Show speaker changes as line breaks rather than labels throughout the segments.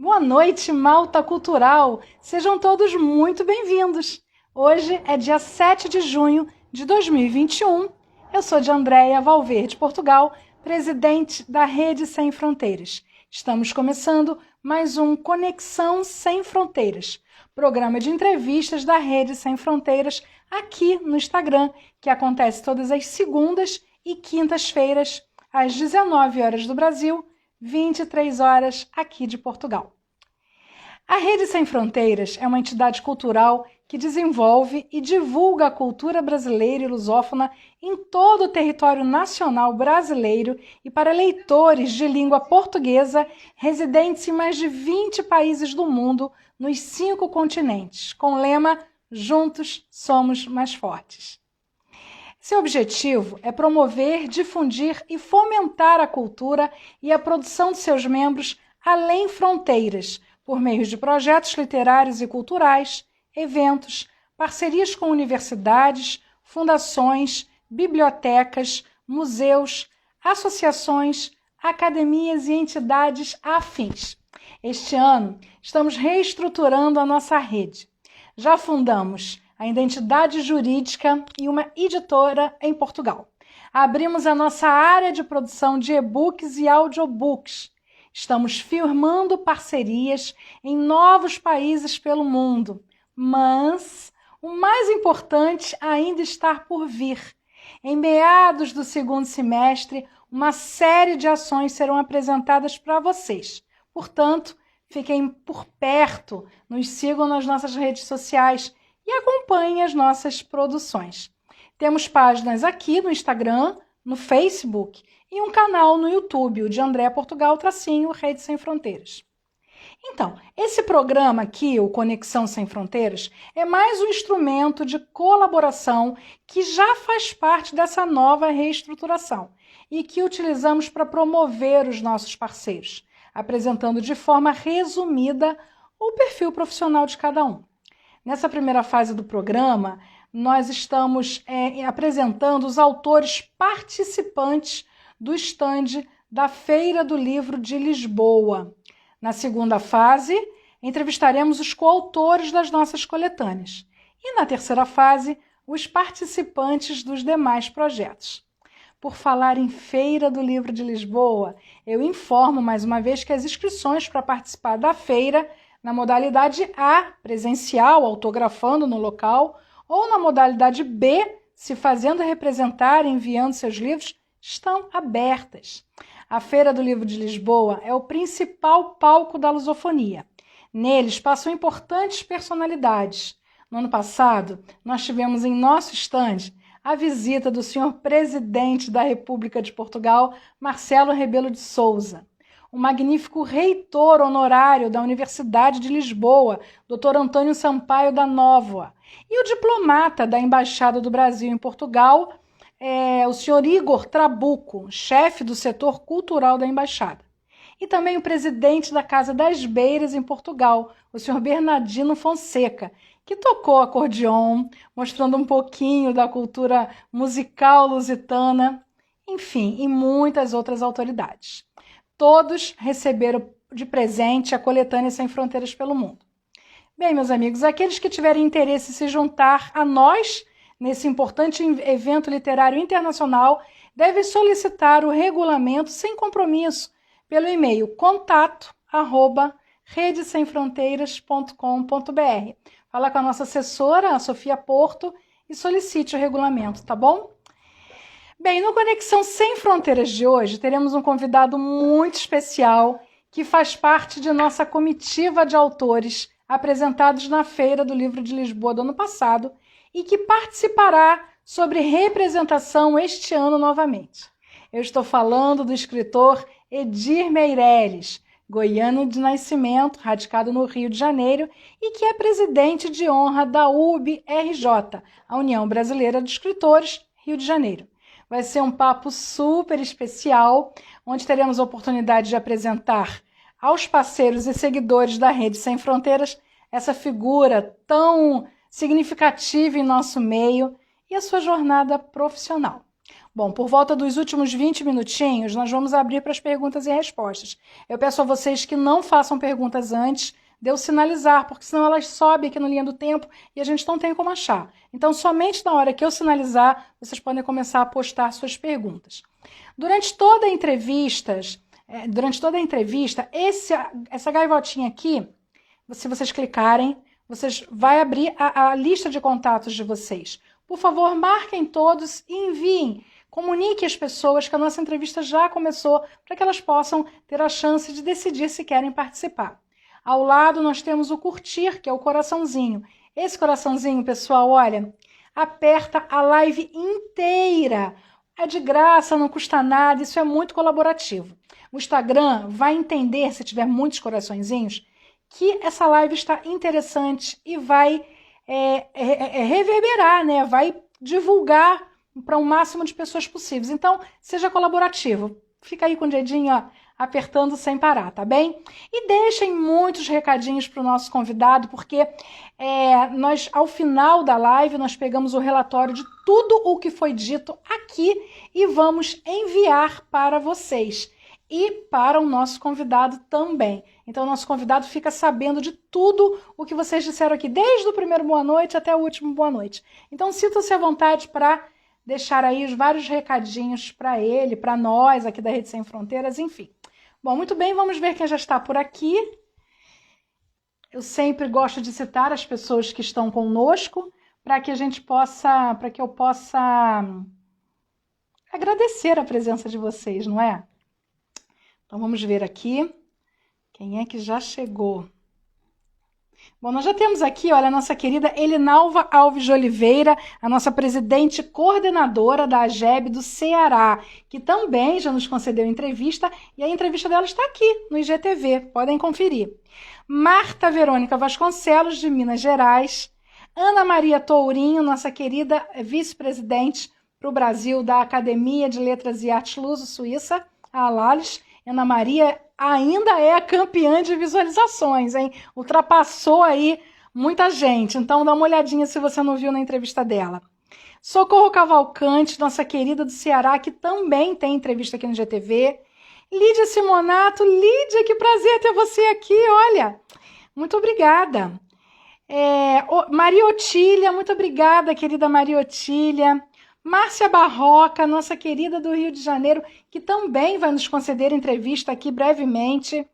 Boa noite, Malta Cultural! Sejam todos muito bem-vindos! Hoje é dia 7 de junho de 2021. Eu sou de Andréia Valverde, Portugal, presidente da Rede Sem Fronteiras. Estamos começando mais um Conexão Sem Fronteiras, programa de entrevistas da Rede Sem Fronteiras aqui no Instagram, que acontece todas as segundas e quintas-feiras, às 19 horas do Brasil, 23 horas aqui de Portugal. A Rede Sem Fronteiras é uma entidade cultural que desenvolve e divulga a cultura brasileira e lusófona em todo o território nacional brasileiro e para leitores de língua portuguesa residentes em mais de 20 países do mundo, nos 5 continentes, com o lema Juntos Somos Mais Fortes. Seu objetivo é promover, difundir e fomentar a cultura e a produção de seus membros além fronteiras, por meio de projetos literários e culturais, eventos, parcerias com universidades, fundações, bibliotecas, museus, associações, academias e entidades afins. Este ano, estamos reestruturando a nossa rede. Já fundamos a identidade jurídica e uma editora em Portugal. Abrimos a nossa área de produção de e-books e audiobooks. Estamos firmando parcerias em novos países pelo mundo, mas o mais importante ainda está por vir. Em meados do segundo semestre, uma série de ações serão apresentadas para vocês. Portanto, fiquem por perto, nos sigam nas nossas redes sociais e acompanhem as nossas produções. Temos páginas aqui no Instagram, no Facebook e um canal no YouTube, o de André Portugal, Rede Sem Fronteiras. Então, esse programa aqui, o Conexão Sem Fronteiras, é mais um instrumento de colaboração que já faz parte dessa nova reestruturação e que utilizamos para promover os nossos parceiros, apresentando de forma resumida o perfil profissional de cada um. Nessa primeira fase do programa, nós estamos apresentando os autores participantes do stand da Feira do Livro de Lisboa. Na segunda fase, entrevistaremos os coautores das nossas coletâneas. E na terceira fase, os participantes dos demais projetos. Por falar em Feira do Livro de Lisboa, eu informo mais uma vez que as inscrições para participar da feira, na modalidade A, presencial, autografando no local, ou na modalidade B, se fazendo representar e enviando seus livros, estão abertas. A Feira do Livro de Lisboa é o principal palco da lusofonia. Neles passam importantes personalidades. No ano passado, nós tivemos em nosso estande a visita do senhor presidente da República de Portugal, Marcelo Rebelo de Sousa, o magnífico reitor honorário da Universidade de Lisboa, Dr. Antônio Sampaio da Nóvoa, e o diplomata da Embaixada do Brasil em Portugal, o senhor Igor Trabuco, chefe do setor cultural da Embaixada. E também o presidente da Casa das Beiras em Portugal, o senhor Bernardino Fonseca, que tocou acordeon, mostrando um pouquinho da cultura musical lusitana, enfim, e muitas outras autoridades. Todos receberam de presente a coletânea Sem Fronteiras pelo Mundo. Bem, meus amigos, aqueles que tiverem interesse em se juntar a nós nesse importante evento literário internacional devem solicitar o regulamento sem compromisso pelo e-mail contato@redesemfronteiras.com.br. Fala com a nossa assessora, a Sofia Porto, e solicite o regulamento, tá bom? Bem, no Conexão Sem Fronteiras de hoje, teremos um convidado muito especial que faz parte de nossa comitiva de autores apresentados na Feira do Livro de Lisboa do ano passado e que participará sobre representação este ano novamente. Eu estou falando do escritor Edir Meireles, goiano de nascimento, radicado no Rio de Janeiro e que é presidente de honra da UBRJ, a União Brasileira de Escritores, Rio de Janeiro. Vai ser um papo super especial, onde teremos a oportunidade de apresentar aos parceiros e seguidores da Rede Sem Fronteiras essa figura tão significativa em nosso meio e a sua jornada profissional. Bom, por volta dos últimos 20 minutinhos, nós vamos abrir para as perguntas e respostas. Eu peço a vocês que não façam perguntas antes de eu sinalizar, porque senão elas sobem aqui no linha do tempo e a gente não tem como achar. Então, somente na hora que eu sinalizar, vocês podem começar a postar suas perguntas. Durante toda a entrevista, essa gaivotinha aqui, se vocês clicarem, vocês vai abrir a lista de contatos de vocês. Por favor, marquem todos e enviem. Comunique às pessoas que a nossa entrevista já começou para que elas possam ter a chance de decidir se querem participar. Ao lado nós temos o curtir, que é o coraçãozinho. Esse coraçãozinho, pessoal, olha, aperta a live inteira. É de graça, não custa nada, isso é muito colaborativo. O Instagram vai entender, se tiver muitos coraçõezinhos, que essa live está interessante e vai reverberar, né? Vai divulgar para o máximo de pessoas possíveis. Então, seja colaborativo. Fica aí com o dedinho, ó, apertando sem parar, tá bem? E deixem muitos recadinhos para o nosso convidado, porque nós, ao final da live, nós pegamos o relatório de tudo o que foi dito aqui e vamos enviar para vocês. E para o nosso convidado também. Então, o nosso convidado fica sabendo de tudo o que vocês disseram aqui, desde o primeiro boa noite até o último boa noite. Então, sintam-se à vontade para deixar aí os vários recadinhos para ele, para nós aqui da Rede Sem Fronteiras, enfim. Bom, muito bem, vamos ver quem já está por aqui. Eu sempre gosto de citar as pessoas que estão conosco para que eu possa agradecer a presença de vocês, não é? Então, vamos ver aqui quem é que já chegou. Bom, nós já temos aqui, olha, a nossa querida Elinalva Alves de Oliveira, a nossa presidente coordenadora da AGEB do Ceará, que também já nos concedeu entrevista, e a entrevista dela está aqui no IGTV, podem conferir. Marta Verônica Vasconcelos, de Minas Gerais. Ana Maria Tourinho, nossa querida vice-presidente para o Brasil da Academia de Letras e Artes Luso-Suíça, a Alales. Ana Maria ainda é a campeã de visualizações, hein? Ultrapassou aí muita gente. Então, dá uma olhadinha se você não viu na entrevista dela. Socorro Cavalcante, nossa querida do Ceará, que também tem entrevista aqui no GTV. Lídia Simonato. Lídia, que prazer ter você aqui, olha. Muito obrigada. Maria Otília, muito obrigada, querida Maria Otília. Márcia Barroca, nossa querida do Rio de Janeiro, que também vai nos conceder entrevista aqui brevemente.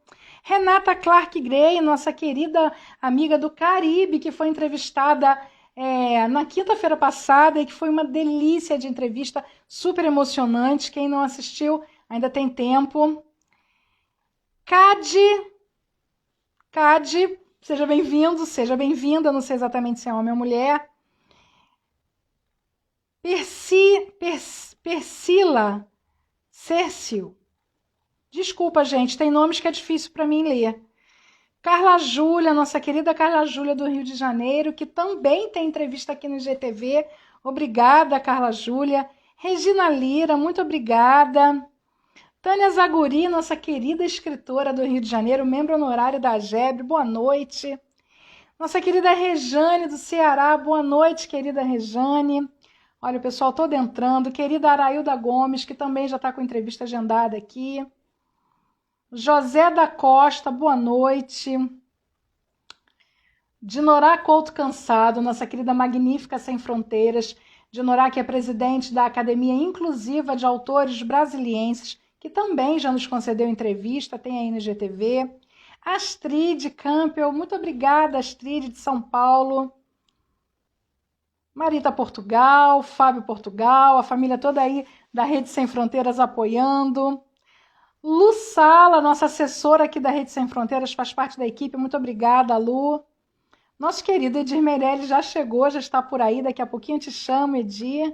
Renata Clark Gray, nossa querida amiga do Caribe, que foi entrevistada na quinta-feira passada e que foi uma delícia de entrevista, super emocionante. Quem não assistiu, ainda tem tempo. Cade, seja bem-vindo, seja bem-vinda, não sei exatamente se é homem ou mulher. Persila Cércio. Desculpa, gente, tem nomes que é difícil para mim ler. Carla Júlia, nossa querida Carla Júlia do Rio de Janeiro, que também tem entrevista aqui no GTV. Obrigada, Carla Júlia. Regina Lira, muito obrigada. Tânia Zaguri, nossa querida escritora do Rio de Janeiro, membro honorário da AGEB, boa noite. Nossa querida Rejane do Ceará, boa noite, querida Rejane. Olha, o pessoal todo entrando. Querida Arailda Gomes, que também já está com entrevista agendada aqui. José da Costa, boa noite. Dinorá Couto Cansado, nossa querida Magnífica Sem Fronteiras. Dinorá, que é presidente da Academia Inclusiva de Autores Brasilienses, que também já nos concedeu entrevista, tem aí no GTV. Astrid Campbell, muito obrigada, Astrid, de São Paulo. Marita Portugal, Fábio Portugal, a família toda aí da Rede Sem Fronteiras apoiando. Lu Sala, nossa assessora aqui da Rede Sem Fronteiras, faz parte da equipe, muito obrigada, Lu. Nosso querido Edir Meirelles já chegou, já está por aí, daqui a pouquinho eu te chamo, Edir.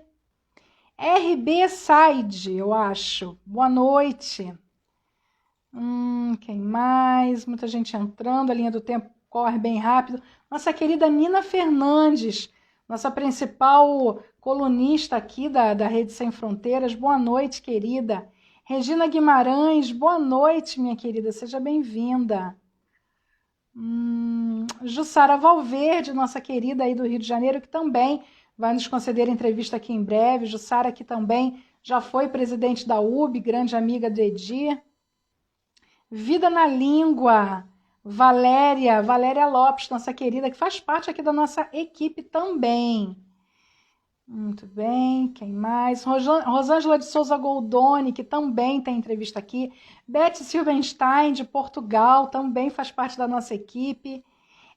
RB Side, eu acho. Boa noite. Quem mais? Muita gente entrando, a linha do tempo corre bem rápido. Nossa querida Nina Fernandes, nossa principal colunista aqui da Rede Sem Fronteiras. Boa noite, querida. Regina Guimarães, boa noite, minha querida. Seja bem-vinda. Jussara Valverde, nossa querida aí do Rio de Janeiro, que também vai nos conceder entrevista aqui em breve. Jussara, que também já foi presidente da UB, grande amiga do Edir. Vida na Língua, Valéria Lopes, nossa querida, que faz parte aqui da nossa equipe também. Muito bem, quem mais? Rosângela de Souza Goldoni, que também tem entrevista aqui. Beth Silvenstein, de Portugal, também faz parte da nossa equipe.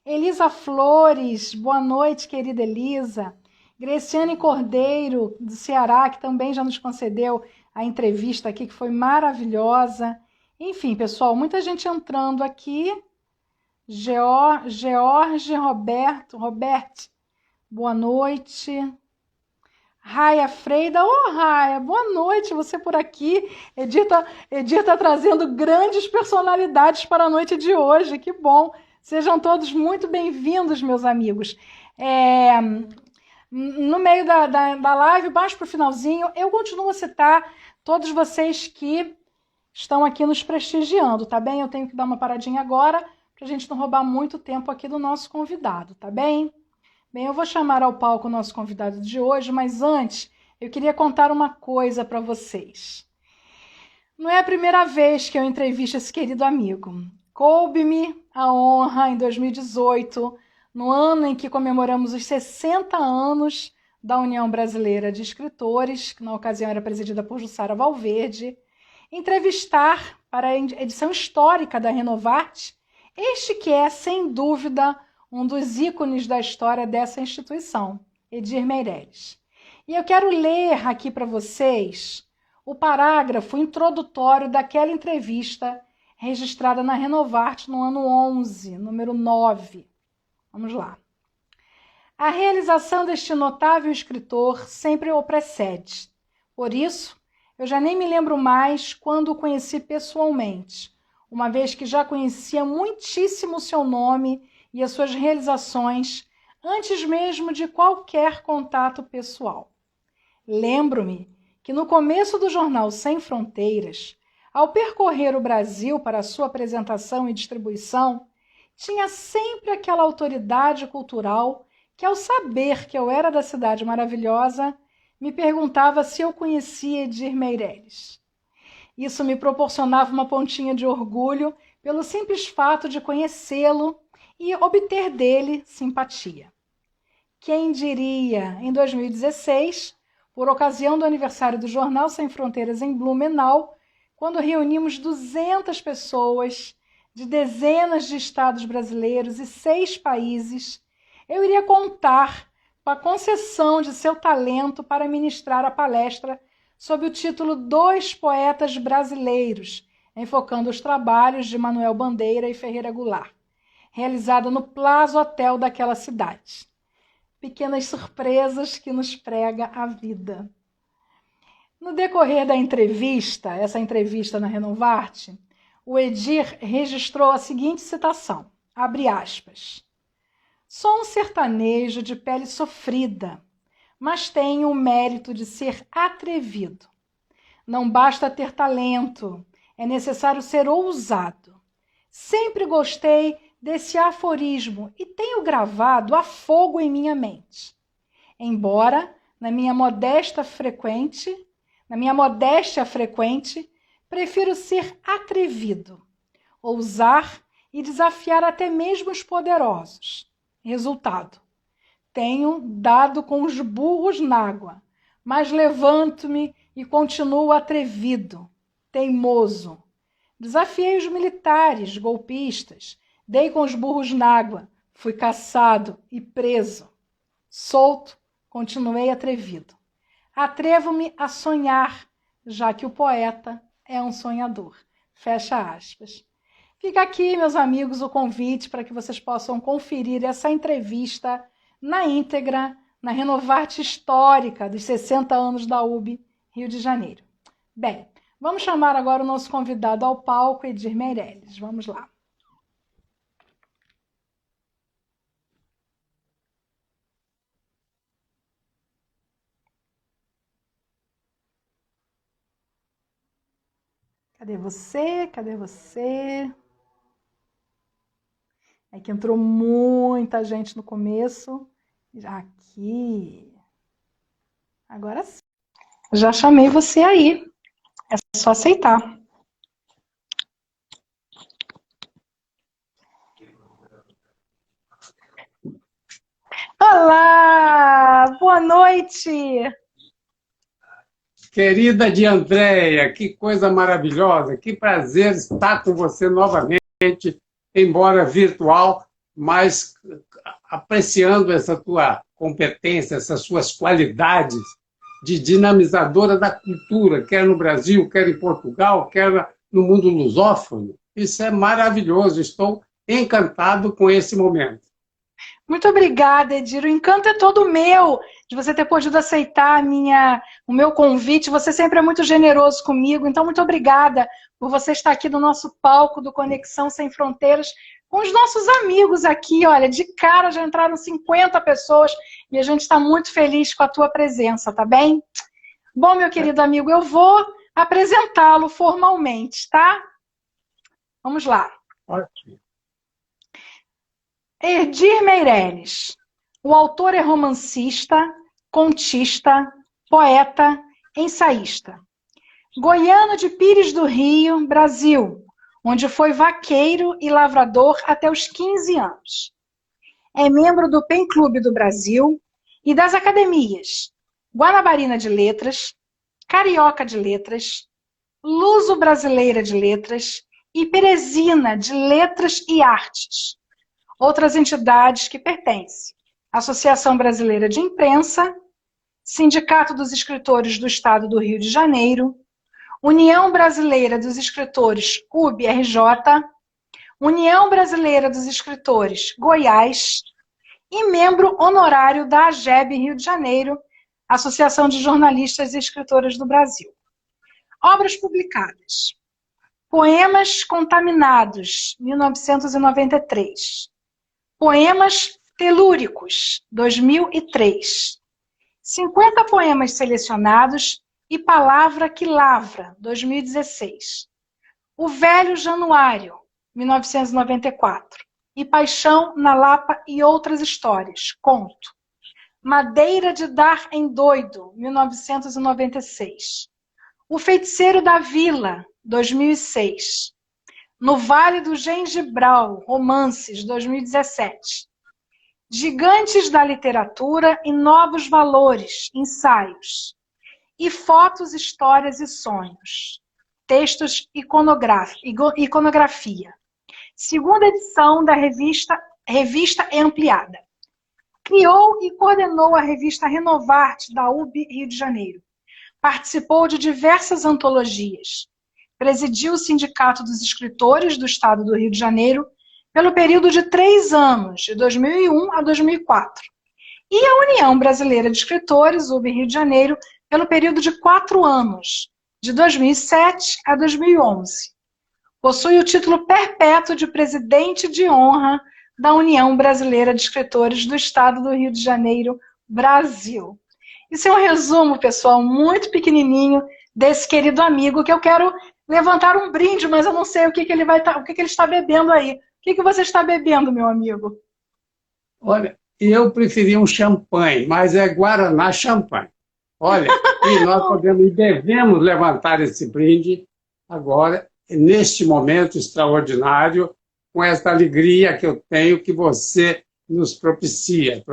Elisa Flores, boa noite, querida Elisa. Greciane Cordeiro, do Ceará, que também já nos concedeu a entrevista aqui, que foi maravilhosa. Enfim, pessoal, muita gente entrando aqui. George Robert, boa noite. Raia Freida, Raia, boa noite, você por aqui. Edir tá trazendo grandes personalidades para a noite de hoje, que bom. Sejam todos muito bem-vindos, meus amigos. No meio da live, baixo para o finalzinho, eu continuo a citar todos vocês que estão aqui nos prestigiando, tá bem? Eu tenho que dar uma paradinha agora, para a gente não roubar muito tempo aqui do nosso convidado, tá bem? Bem, eu vou chamar ao palco o nosso convidado de hoje, mas antes eu queria contar uma coisa para vocês. Não é a primeira vez que eu entrevisto esse querido amigo. Coube-me a honra, em 2018, no ano em que comemoramos os 60 anos da União Brasileira de Escritores, que na ocasião era presidida por Jussara Valverde, entrevistar para a edição histórica da Renovarte este que é, sem dúvida, um dos ícones da história dessa instituição, Edir Meireles. E eu quero ler aqui para vocês o parágrafo introdutório daquela entrevista registrada na Renovarte no ano 11, número 9. Vamos lá. A realização deste notável escritor sempre o precede. Por isso, eu já nem me lembro mais quando o conheci pessoalmente, uma vez que já conhecia muitíssimo o seu nome e as suas realizações antes mesmo de qualquer contato pessoal. Lembro-me que no começo do jornal Sem Fronteiras, ao percorrer o Brasil para sua apresentação e distribuição, tinha sempre aquela autoridade cultural que, ao saber que eu era da Cidade Maravilhosa, me perguntava se eu conhecia Edir Meireles. Isso me proporcionava uma pontinha de orgulho pelo simples fato de conhecê-lo e obter dele simpatia. Quem diria, em 2016, por ocasião do aniversário do Jornal Sem Fronteiras em Blumenau, quando reunimos 200 pessoas de dezenas de estados brasileiros e 6 países, eu iria contar com a concessão de seu talento para ministrar a palestra sob o título Dois Poetas Brasileiros, enfocando os trabalhos de Manuel Bandeira e Ferreira Goulart, realizada no Plaza Hotel daquela cidade. Pequenas surpresas que nos prega a vida. No decorrer da entrevista, essa entrevista na Renovarte, o Edir registrou a seguinte citação, abre aspas, sou um sertanejo de pele sofrida, mas tenho o mérito de ser atrevido. Não basta ter talento, é necessário ser ousado. Sempre gostei desse aforismo e tenho gravado a fogo em minha mente. Embora, na minha modéstia frequente, prefiro ser atrevido, ousar e desafiar até mesmo os poderosos. Resultado, tenho dado com os burros na água, mas levanto-me e continuo atrevido, teimoso. Desafiei os militares, golpistas, dei com os burros na água, fui caçado e preso. Solto, continuei atrevido. Atrevo-me a sonhar, já que o poeta é um sonhador. Fecha aspas. Fica aqui, meus amigos, o convite para que vocês possam conferir essa entrevista na íntegra, na Renovarte Histórica dos 60 anos da UB, Rio de Janeiro. Bem, vamos chamar agora o nosso convidado ao palco, Edir Meireles. Vamos lá. Cadê você? Cadê você? É que entrou muita gente no começo. Aqui. Agora sim. Já chamei você aí. É só aceitar. Olá! Boa noite!
Querida de Andréia, que coisa maravilhosa, que prazer estar com você novamente, embora virtual, mas apreciando essa tua competência, essas suas qualidades de dinamizadora da cultura, quer no Brasil, quer em Portugal, quer no mundo lusófono. Isso é maravilhoso, estou encantado com esse momento.
Muito obrigada, Edir. O encanto é todo meu de você ter podido aceitar o meu convite. Você sempre é muito generoso comigo, então muito obrigada por você estar aqui no nosso palco do Conexão Sem Fronteiras com os nossos amigos aqui. Olha, de cara já entraram 50 pessoas e a gente está muito feliz com a tua presença, tá bem? Bom, meu querido amigo, eu vou apresentá-lo formalmente, tá? Vamos lá.
Ótimo.
Edir Meireles. O autor é romancista, contista, poeta, ensaísta. Goiano de Pires do Rio, Brasil, onde foi vaqueiro e lavrador até os 15 anos. É membro do PEN Clube do Brasil e das academias Guanabarina de Letras, Carioca de Letras, Luso-Brasileira de Letras e Peresina de Letras e Artes. Outras entidades que pertencem: Associação Brasileira de Imprensa, Sindicato dos Escritores do Estado do Rio de Janeiro, União Brasileira dos Escritores UBRJ, União Brasileira dos Escritores Goiás e membro honorário da AGEB Rio de Janeiro, Associação de Jornalistas e Escritoras do Brasil. Obras publicadas: Poemas Contaminados, 1993. Poemas Telúricos, 2003. 50 poemas selecionados e Palavra que Lavra, 2016. O Velho Januário, 1994. E Paixão na Lapa e Outras Histórias, conto. Madeira de Dar em Doido, 1996. O Feiticeiro da Vila, 2006. No Vale do Gengibral, Romances, 2017. Gigantes da Literatura e Novos Valores, Ensaios. E Fotos, Histórias e Sonhos. Textos Iconografia. Segunda edição da revista Ampliada. Criou e coordenou a revista Renovarte, da UB Rio de Janeiro. Participou de diversas antologias. Presidiu o Sindicato dos Escritores do Estado do Rio de Janeiro pelo período de 3 anos, de 2001 a 2004. E a União Brasileira de Escritores, UB Rio de Janeiro, pelo período de 4 anos, de 2007 a 2011. Possui o título perpétuo de Presidente de Honra da União Brasileira de Escritores do Estado do Rio de Janeiro, Brasil. Isso é um resumo, pessoal, muito pequenininho desse querido amigo, que eu quero levantar um brinde, mas eu não sei o que ele está bebendo aí. O que você está bebendo, meu amigo?
Olha, eu preferi um champanhe, mas é Guaraná champanhe. Olha, e nós podemos e devemos levantar esse brinde agora, neste momento extraordinário, com esta alegria que eu tenho que você nos propicia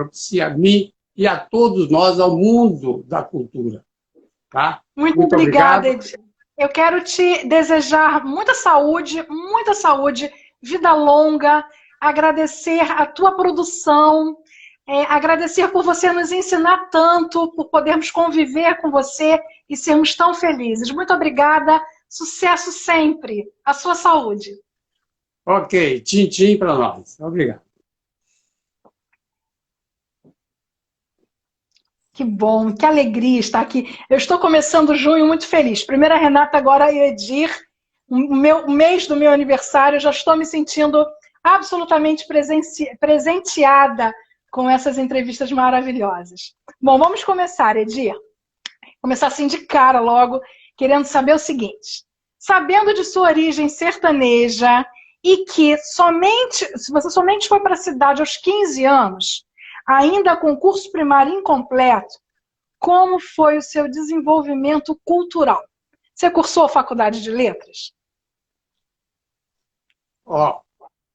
a mim e a todos nós, ao mundo da cultura. Tá?
Muito obrigada, Edir. Eu quero te desejar muita saúde, vida longa, agradecer a tua produção, agradecer por você nos ensinar tanto, por podermos conviver com você e sermos tão felizes. Muito obrigada, sucesso sempre. A sua saúde.
Ok, tchim-tchim para nós. Obrigado.
Que bom, que alegria estar aqui. Eu estou começando junho muito feliz. Primeiro a Renata, agora a Edir. O mês do meu aniversário, eu já estou me sentindo absolutamente presenteada com essas entrevistas maravilhosas. Bom, vamos começar, Edir. Começar assim de cara logo, querendo saber o seguinte. Sabendo de sua origem sertaneja e que se você somente foi para a cidade aos 15 anos, ainda com curso primário incompleto, como foi o seu desenvolvimento cultural? Você cursou a faculdade de letras?
Ó,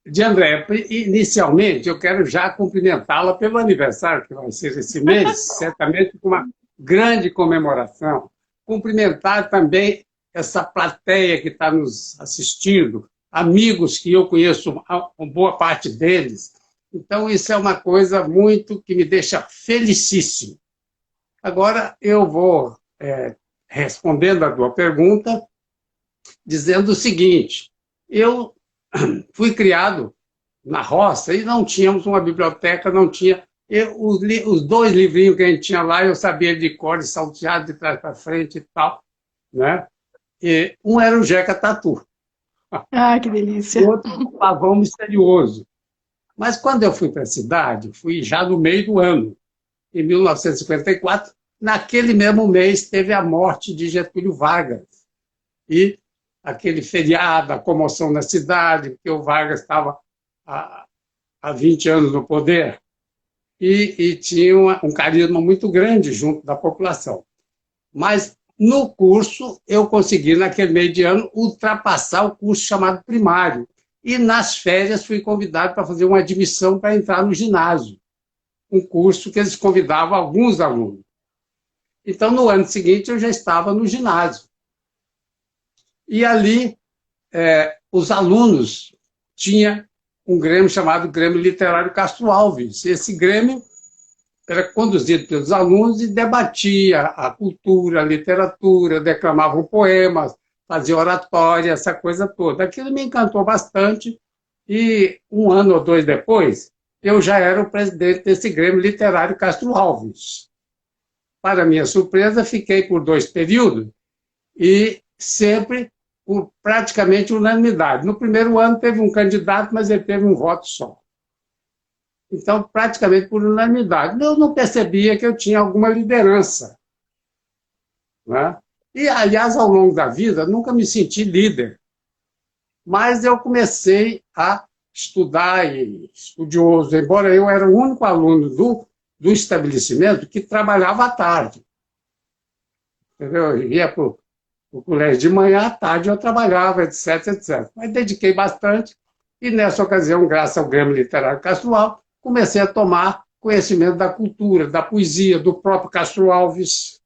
de André, inicialmente eu quero já cumprimentá-la pelo aniversário que vai ser esse mês, certamente com uma grande comemoração. Cumprimentar também essa plateia que está nos assistindo, amigos que eu conheço, uma boa parte deles. Então, isso é uma coisa muito que me deixa felicíssimo. Agora, eu vou respondendo a tua pergunta, dizendo o seguinte: eu fui criado na roça e não tínhamos uma biblioteca, não tinha. Os dois livrinhos que a gente tinha lá, eu sabia de cor, de salteado, de trás para frente e tal. Né? E um era o Jeca Tatu.
Ah, que delícia.
O outro, o Pavão Misterioso. Mas quando eu fui para a cidade, fui já no meio do ano, em 1954, naquele mesmo mês teve a morte de Getúlio Vargas. E aquele feriado, a comoção na cidade, porque o Vargas estava há 20 anos no poder, e tinha um carisma muito grande junto da população. Mas, no curso, eu consegui, naquele meio de ano, ultrapassar o curso chamado primário. E, nas férias, fui convidado para fazer uma admissão para entrar no ginásio, um curso que eles convidavam alguns alunos. Então, no ano seguinte, eu já estava no ginásio. E ali, os alunos tinham um grêmio chamado Grêmio Literário Castro Alves. Esse grêmio era conduzido pelos alunos e debatia a cultura, a literatura, declamavam poemas, fazia oratória, essa coisa toda. Aquilo me encantou bastante e um ano ou dois depois, eu já era o presidente desse Grêmio Literário Castro Alves. Para minha surpresa, fiquei por 2 períodos e sempre por praticamente unanimidade. No primeiro ano teve um candidato, mas ele teve um voto só. Então, praticamente por unanimidade. Eu não percebia que eu tinha alguma liderança. Né? E, aliás, ao longo da vida, nunca me senti líder. Mas eu comecei a estudar, e estudioso, embora eu era o único aluno do estabelecimento que trabalhava à tarde. Entendeu? Eu ia para o colégio de manhã, à tarde eu trabalhava, etc, etc. Mas dediquei bastante, e nessa ocasião, graças ao Grêmio Literário Castro Alves, comecei a tomar conhecimento da cultura, da poesia, do próprio Castro Alves.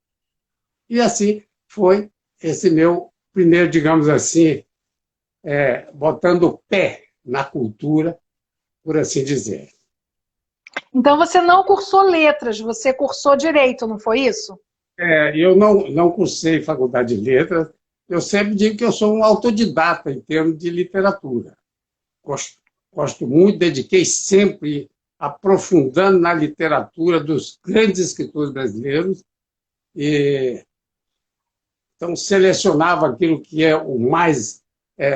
E assim foi esse meu primeiro, digamos assim, botando o pé na cultura, por assim dizer.
Então você não cursou letras, você cursou direito, não foi isso?
Eu não cursei faculdade de letras, eu sempre digo que eu sou um autodidata em termos de literatura. Gosto muito, dediquei sempre aprofundando na literatura dos grandes escritores brasileiros, e então selecionava aquilo que é o mais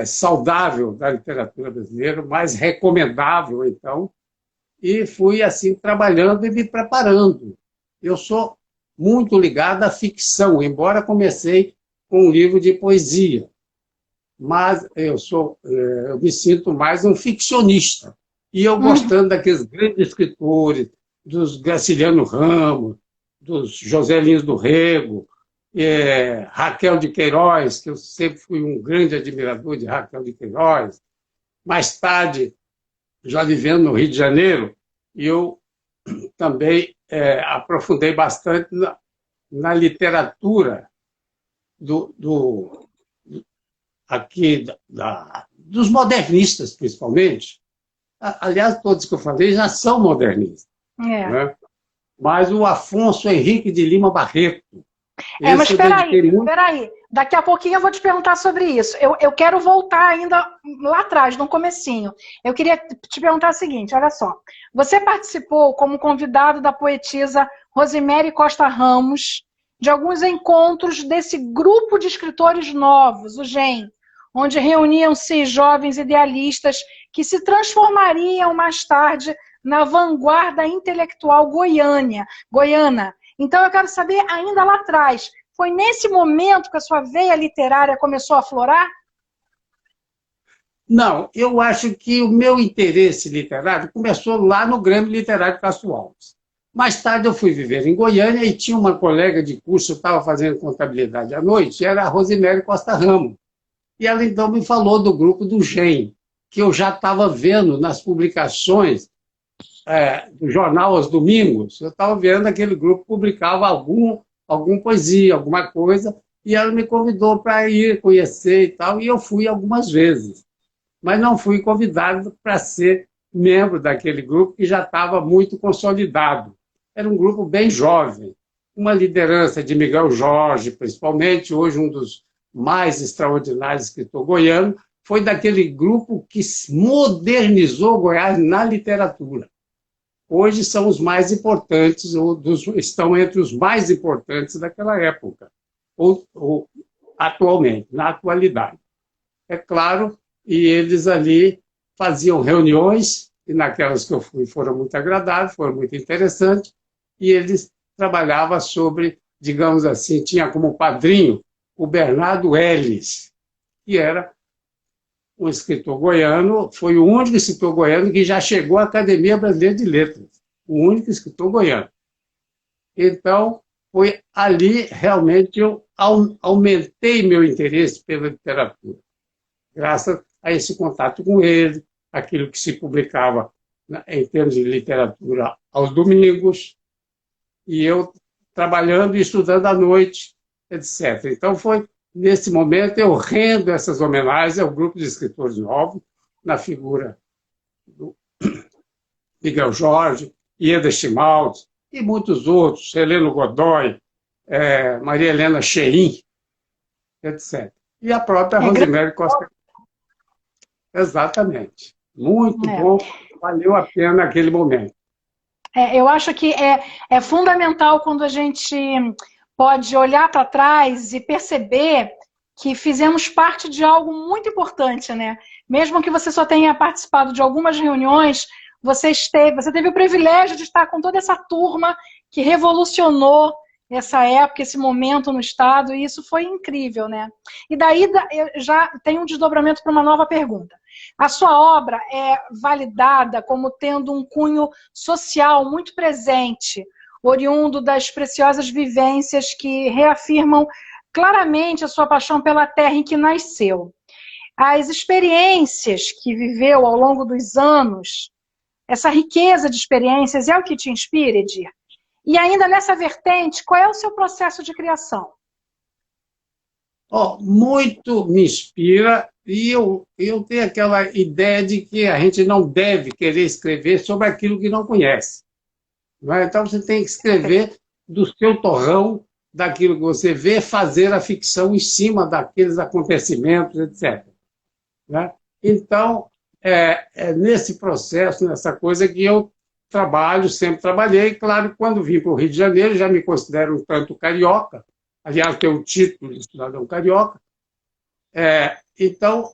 saudável da literatura brasileira, o mais recomendável, então, e fui assim trabalhando e me preparando. Eu sou muito ligado à ficção, embora comecei com um livro de poesia, mas eu me sinto mais um ficcionista. E eu gostando daqueles grandes escritores, dos Graciliano Ramos, dos José Lins do Rego, Raquel de Queiroz, que eu sempre fui um grande admirador de Raquel de Queiroz. Mais tarde, já vivendo no Rio de Janeiro, eu também aprofundei bastante na literatura aqui dos modernistas, principalmente. Aliás, todos que eu falei já são modernistas. Né? Mas o Afonso Henrique de Lima Barreto.
Mas espera aí. Daqui a pouquinho eu vou te perguntar sobre isso. Eu quero voltar ainda lá atrás, no comecinho. Eu queria te perguntar o seguinte, olha só. Você participou como convidado da poetisa Rosemary Costa Ramos de alguns encontros desse grupo de escritores novos, o GEM, onde reuniam-se jovens idealistas que se transformariam mais tarde na vanguarda intelectual goiana. Então eu quero saber, ainda lá atrás, foi nesse momento que a sua veia literária começou a aflorar?
Não, eu acho que o meu interesse literário começou lá no Grêmio Literário Castro Alves. Mais tarde eu fui viver em Goiânia e tinha uma colega de curso, eu estava fazendo contabilidade à noite, era a Rosemary Costa Ramos. E ela então me falou do grupo do GEM, que eu já estava vendo nas publicações do jornal aos domingos. Eu estava vendo aquele grupo publicava alguma poesia, alguma coisa, e ela me convidou para ir conhecer e tal, e eu fui algumas vezes. Mas não fui convidado para ser membro daquele grupo que já estava muito consolidado. Era um grupo bem jovem, uma liderança de Miguel Jorge, principalmente, hoje um dos mais extraordinários escritores goianos, foi daquele grupo que modernizou Goiás na literatura. Hoje são os mais importantes, estão entre os mais importantes daquela época, ou atualmente, na atualidade. É claro, e eles ali faziam reuniões, e naquelas que eu fui foram muito agradáveis, foram muito interessantes, e eles trabalhavam sobre, digamos assim, tinha como padrinho o Bernardo Ellis, que era um escritor goiano, foi o único escritor goiano que já chegou à Academia Brasileira de Letras, o único escritor goiano. Então, foi ali realmente eu aumentei meu interesse pela literatura, graças a esse contato com ele, aquilo que se publicava em termos de literatura aos domingos, e eu trabalhando e estudando à noite, etc. Então, foi nesse momento eu rendo essas homenagens ao grupo de escritores novos, na figura do Miguel Jorge, Ieda Chimaldi e muitos outros, Heleno Godoy, Maria Helena Cheim, etc. E a própria Rosemary Costa. Exatamente. Muito bom, valeu a pena aquele momento.
Eu acho que é fundamental quando a gente pode olhar para trás e perceber que fizemos parte de algo muito importante, né? Mesmo que você só tenha participado de algumas reuniões, você teve o privilégio de estar com toda essa turma que revolucionou essa época, esse momento no Estado, e isso foi incrível, né? E daí eu já tenho um desdobramento para uma nova pergunta. A sua obra é validada como tendo um cunho social muito presente, oriundo das preciosas vivências que reafirmam claramente a sua paixão pela terra em que nasceu. As experiências que viveu ao longo dos anos, essa riqueza de experiências é o que te inspira, Edir? E ainda nessa vertente, qual é o seu processo de criação?
Muito me inspira, e eu tenho aquela ideia de que a gente não deve querer escrever sobre aquilo que não conhece. Não é? Então, você tem que escrever do seu torrão, daquilo que você vê, fazer a ficção em cima daqueles acontecimentos, etc. Né? Então, nesse processo, nessa coisa que eu trabalho, sempre trabalhei. Claro, quando vim para o Rio de Janeiro, já me considero um tanto carioca, aliás, tenho o título de cidadão carioca. Então,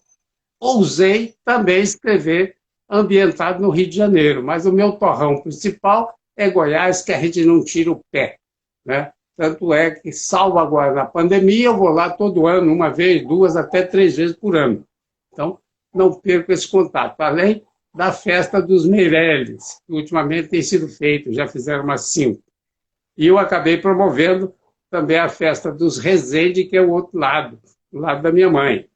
ousei também escrever ambientado no Rio de Janeiro, mas o meu torrão principal é Goiás, que a gente não tira o pé. Né? Tanto é que, salvo agora na pandemia, eu vou lá todo ano, uma vez, duas, até 3 vezes por ano. Então, não perco esse contato. Além da festa dos Meireles, que ultimamente tem sido feito, já fizeram umas 5. E eu acabei promovendo também a festa dos Rezende, que é o outro lado, do lado da minha mãe.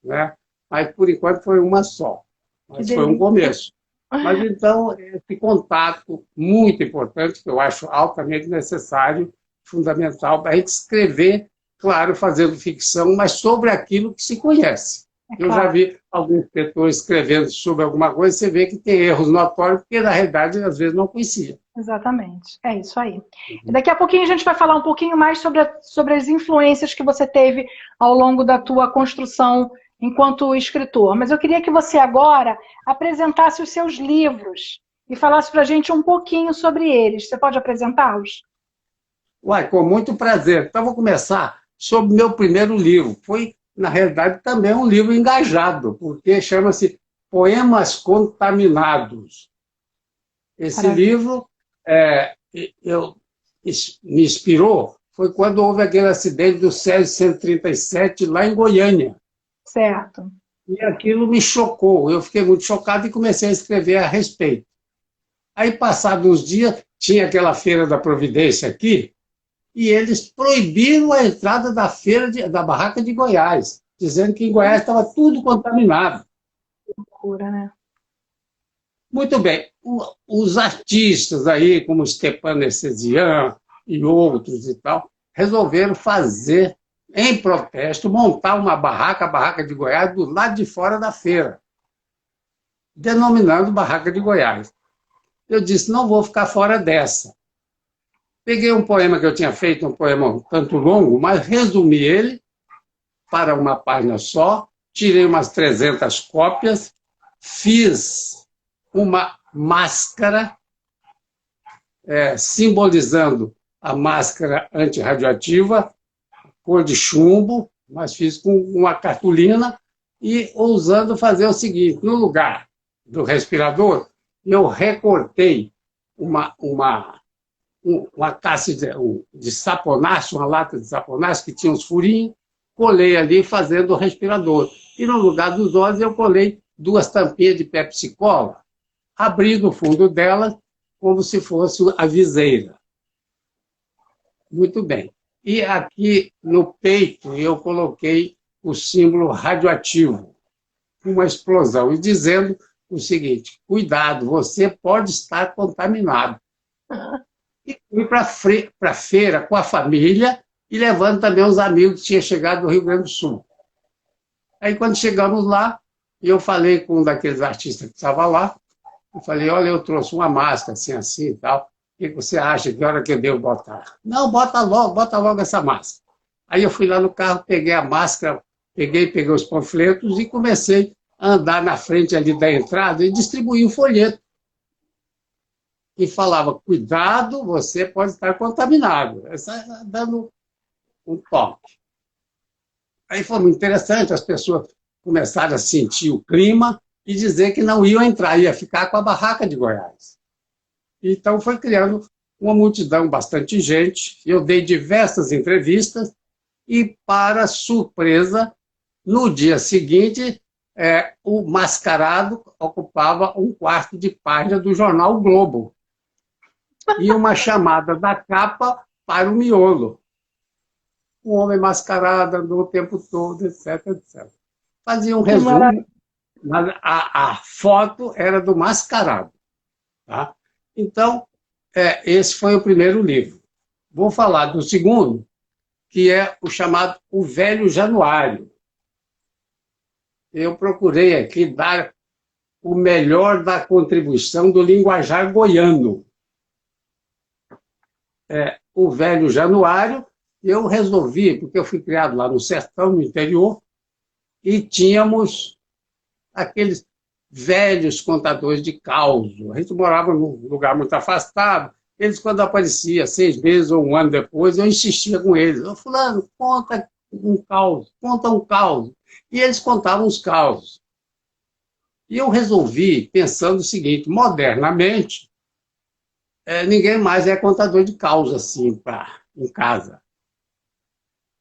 Né? Mas, por enquanto, foi uma só. Mas foi um começo. Mas, então, esse contato muito importante, que eu acho altamente necessário, fundamental, para a gente escrever, claro, fazendo ficção, mas sobre aquilo que se conhece. Eu já vi alguns escritores escrevendo sobre alguma coisa, você vê que tem erros notórios, porque, na realidade, às vezes não conhecia.
Exatamente, é isso aí. E daqui a pouquinho a gente vai falar um pouquinho mais sobre as influências que você teve ao longo da tua construção enquanto escritor. Mas eu queria que você agora apresentasse os seus livros e falasse para a gente um pouquinho sobre eles. Você pode apresentá-los?
Com muito prazer. Então, vou começar sobre o meu primeiro livro. Foi, na realidade, também um livro engajado, porque chama-se Poemas Contaminados. Esse livro me inspirou foi quando houve aquele acidente do Césio 137 lá em Goiânia.
Certo.
E aquilo me chocou. Eu fiquei muito chocado e comecei a escrever a respeito. Aí, passados uns dias, tinha aquela Feira da Providência aqui, e eles proibiram a entrada da da barraca de Goiás, dizendo que em Goiás estava tudo contaminado.
Loucura, né?
Muito bem, os artistas aí, como Stepan Essesian e outros e tal, resolveram fazer, em protesto, montar uma barraca, a barraca de Goiás, do lado de fora da feira, denominando Barraca de Goiás. Eu disse, não vou ficar fora dessa. Peguei um poema que eu tinha feito, um poema um tanto longo, mas resumi ele para uma página só, tirei umas 300 cópias, fiz uma máscara, simbolizando a máscara antirradioativa, cor de chumbo, mas fiz com uma cartolina e ousando fazer o seguinte, no lugar do respirador, eu recortei uma caixa de saponáceo, uma lata de saponáceo que tinha uns furinhos, colei ali fazendo o respirador. E no lugar dos olhos eu colei 2 tampinhas de Pepsi-Cola, abrindo o fundo delas como se fosse a viseira. Muito bem. E aqui no peito eu coloquei o símbolo radioativo, uma explosão, e dizendo o seguinte, cuidado, você pode estar contaminado. E fui para a feira com a família e levando também uns amigos que tinham chegado do Rio Grande do Sul. Aí, quando chegamos lá, eu falei com um daqueles artistas que estava lá, eu falei, olha, eu trouxe uma máscara, assim e tal, o que você acha, que hora que eu devo botar? Não, bota logo essa máscara. Aí eu fui lá no carro, peguei a máscara, peguei os panfletos e comecei a andar na frente ali da entrada e distribuir o folheto. E falava, cuidado, você pode estar contaminado. Essa dando um toque. Aí foi muito interessante, as pessoas começaram a sentir o clima e dizer que não iam entrar, ia ficar com a barraca de Goiás. Então foi criando uma multidão, bastante gente. Eu dei diversas entrevistas e, para surpresa, no dia seguinte, o mascarado ocupava um quarto de página do jornal o Globo. E uma chamada da capa para o miolo. Um homem mascarado andou o tempo todo, etc, etc. Fazia um resumo, mas a foto era do mascarado. Tá? Então, esse foi o primeiro livro. Vou falar do segundo, que é o chamado O Velho Januário. Eu procurei aqui dar o melhor da contribuição do linguajar goiano. O Velho Januário, eu resolvi, porque eu fui criado lá no sertão, no interior, e tínhamos aqueles velhos contadores de causos. A gente morava num lugar muito afastado. Eles, quando aparecia 6 meses ou 1 ano depois, eu insistia com eles. Eu, fulano, conta um caos. E eles contavam os causos. E eu resolvi, pensando o seguinte, modernamente, ninguém mais é contador de causos assim, em casa.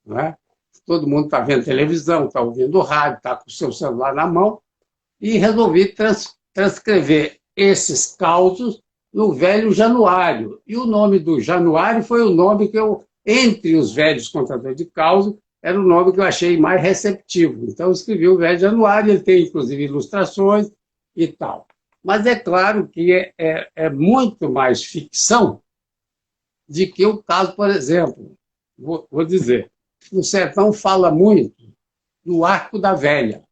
Não é? Todo mundo está vendo televisão, está ouvindo rádio, está com o seu celular na mão, e resolvi transcrever esses causos no Velho Januário. E o nome do Januário foi o nome que eu, entre os velhos contadores de causos, era o nome que eu achei mais receptivo. Então, eu escrevi o Velho Januário, ele tem, inclusive, ilustrações e tal. Mas é claro que é muito mais ficção de que o caso, por exemplo, vou dizer, no sertão fala muito do Arco da Velha.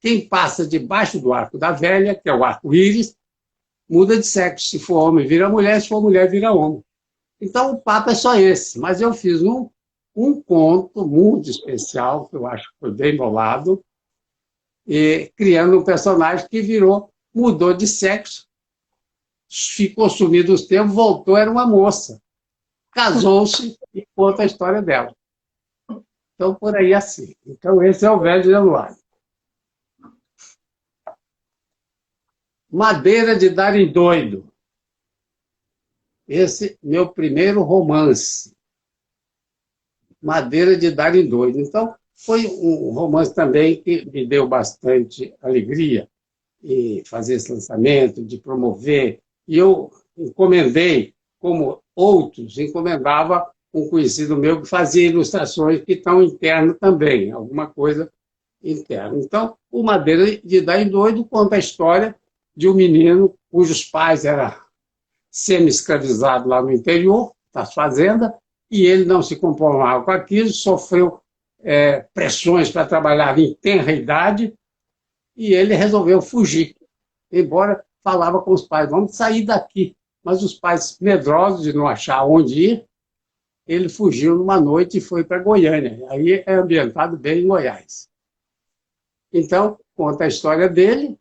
Quem passa debaixo do Arco da Velha, que é o arco-íris, muda de sexo. Se for homem, vira mulher, se for mulher, vira homem. Então, o papo é só esse. Mas eu fiz um conto muito especial, que eu acho que foi bem bolado, e criando um personagem que mudou de sexo, ficou sumido os tempos, voltou, era uma moça. Casou-se e conta a história dela. Então, por aí assim. Então, esse é o Velho Januário. Madeira de Dar em Doido. Esse meu primeiro romance. Madeira de Dar em Doido. Então, foi um romance também que me deu bastante alegria em fazer esse lançamento, de promover. E eu encomendei como outros, encomendava um conhecido meu que fazia ilustrações que estão internas também, alguma coisa interna. Então, o Madeira de Dar em Doido conta a história de um menino cujos pais eram semi-escravizados lá no interior, das fazendas, e ele não se conformava com aquilo, sofreu pressões para trabalhar em tenra idade, e ele resolveu fugir, embora falava com os pais, vamos sair daqui. Mas os pais, medrosos de não achar onde ir, ele fugiu numa noite e foi para Goiânia. Aí é ambientado bem em Goiás. Então, conta a história dele,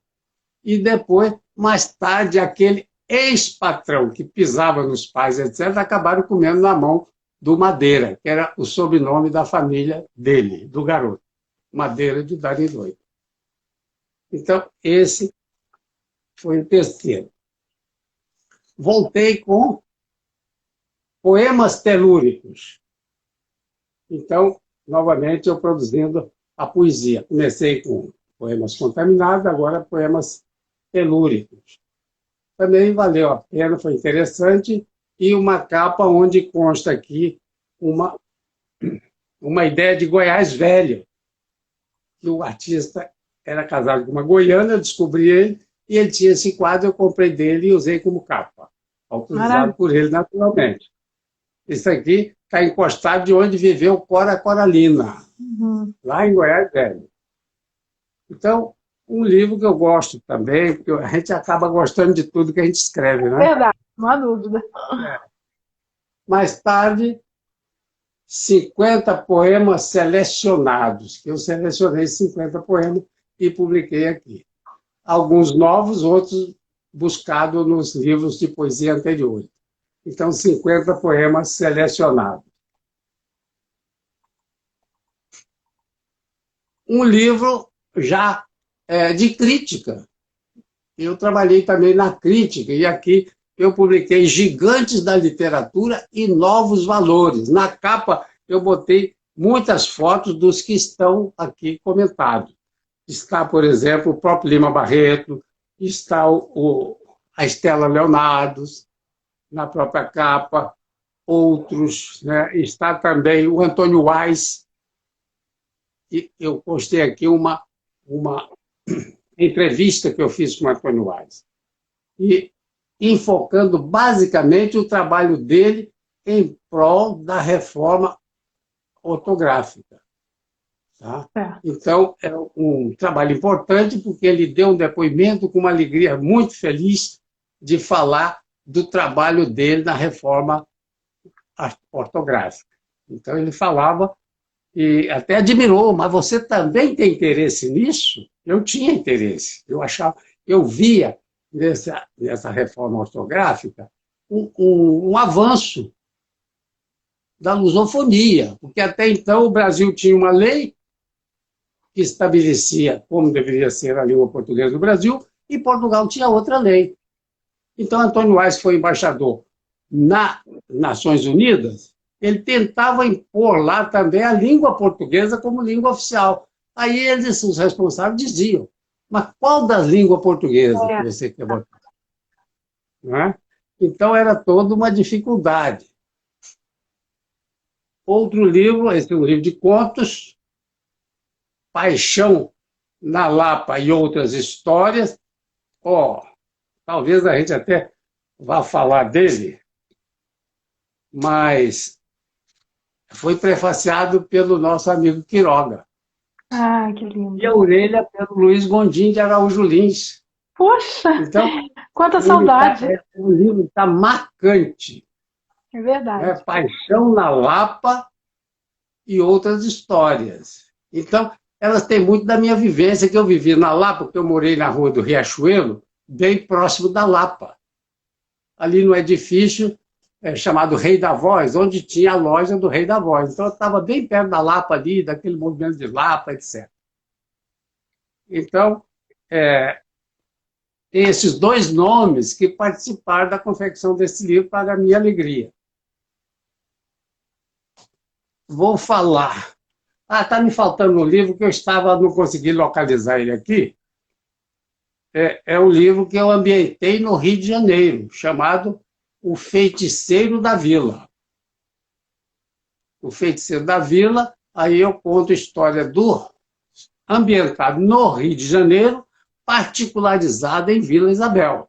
e depois, mais tarde, aquele ex-patrão que pisava nos pais, etc., acabaram comendo na mão do Madeira, que era o sobrenome da família dele, do garoto. Madeira de Dar em Doido. Então, esse foi o terceiro. Voltei com poemas telúricos. Então, novamente, eu produzindo a poesia. Comecei com poemas contaminados, agora poemas telúricos. Também valeu a pena, foi interessante, e uma capa onde consta aqui uma ideia de Goiás velho, que o artista era casado com uma goiana, eu descobri ele, e ele tinha esse quadro, eu comprei dele e usei como capa, autorizado por ele naturalmente. Isso aqui está encostado de onde viveu Cora Coralina, lá em Goiás velho. Então, um livro que eu gosto também, porque a gente acaba gostando de tudo que a gente escreve, né?
Verdade, não há dúvida.
Mais tarde, 50 poemas selecionados, que eu selecionei 50 poemas e publiquei aqui. Alguns novos, outros buscados nos livros de poesia anteriores. Então, 50 poemas selecionados. Um livro já de crítica. Eu trabalhei também na crítica, e aqui eu publiquei Gigantes da Literatura e Novos Valores. Na capa, eu botei muitas fotos dos que estão aqui comentados. Está, por exemplo, o próprio Lima Barreto, está a Estela Leonardo, na própria capa, outros, né? Está também o Antônio Wais, e eu postei aqui uma entrevista que eu fiz com o Antônio Wais, e enfocando basicamente o trabalho dele em prol da reforma ortográfica. Tá? Então, é um trabalho importante, porque ele deu um depoimento com uma alegria muito feliz de falar do trabalho dele na reforma ortográfica. Então, ele falava e até admirou, mas você também tem interesse nisso? Eu tinha interesse. Eu via nessa reforma ortográfica um avanço da lusofonia, porque até então o Brasil tinha uma lei que estabelecia como deveria ser a língua portuguesa do Brasil, e Portugal tinha outra lei. Então, Antônio Wais foi embaixador nas Nações Unidas, ele tentava impor lá também a língua portuguesa como língua oficial. Aí eles, os responsáveis, diziam, mas qual da língua portuguesa que você quer botar? Não é? Então, era toda uma dificuldade. Outro livro, esse é um livro de contos, Paixão na Lapa e Outras Histórias. Talvez a gente até vá falar dele, mas foi prefaciado pelo nosso amigo Quiroga.
Ah, que lindo.
E a orelha pelo Luiz Gondim de Araújo Lins.
Poxa,
então,
quanta saudade.
O livro está marcante.
É verdade.
Paixão na Lapa e Outras Histórias. Então, elas têm muito da minha vivência, que eu vivi na Lapa, porque eu morei na rua do Riachuelo, bem próximo da Lapa. Ali no edifício chamado Rei da Voz, onde tinha a loja do Rei da Voz. Então, eu estava bem perto da Lapa ali, daquele movimento de Lapa, etc. Então, tem esses dois nomes que participaram da confecção desse livro, para a minha alegria. Vou falar. Está me faltando um livro que eu não consegui localizar ele aqui. É um livro que eu ambientei no Rio de Janeiro, chamado O Feiticeiro da Vila. O Feiticeiro da Vila, aí eu conto a história ambientado no Rio de Janeiro, particularizada em Vila Isabel,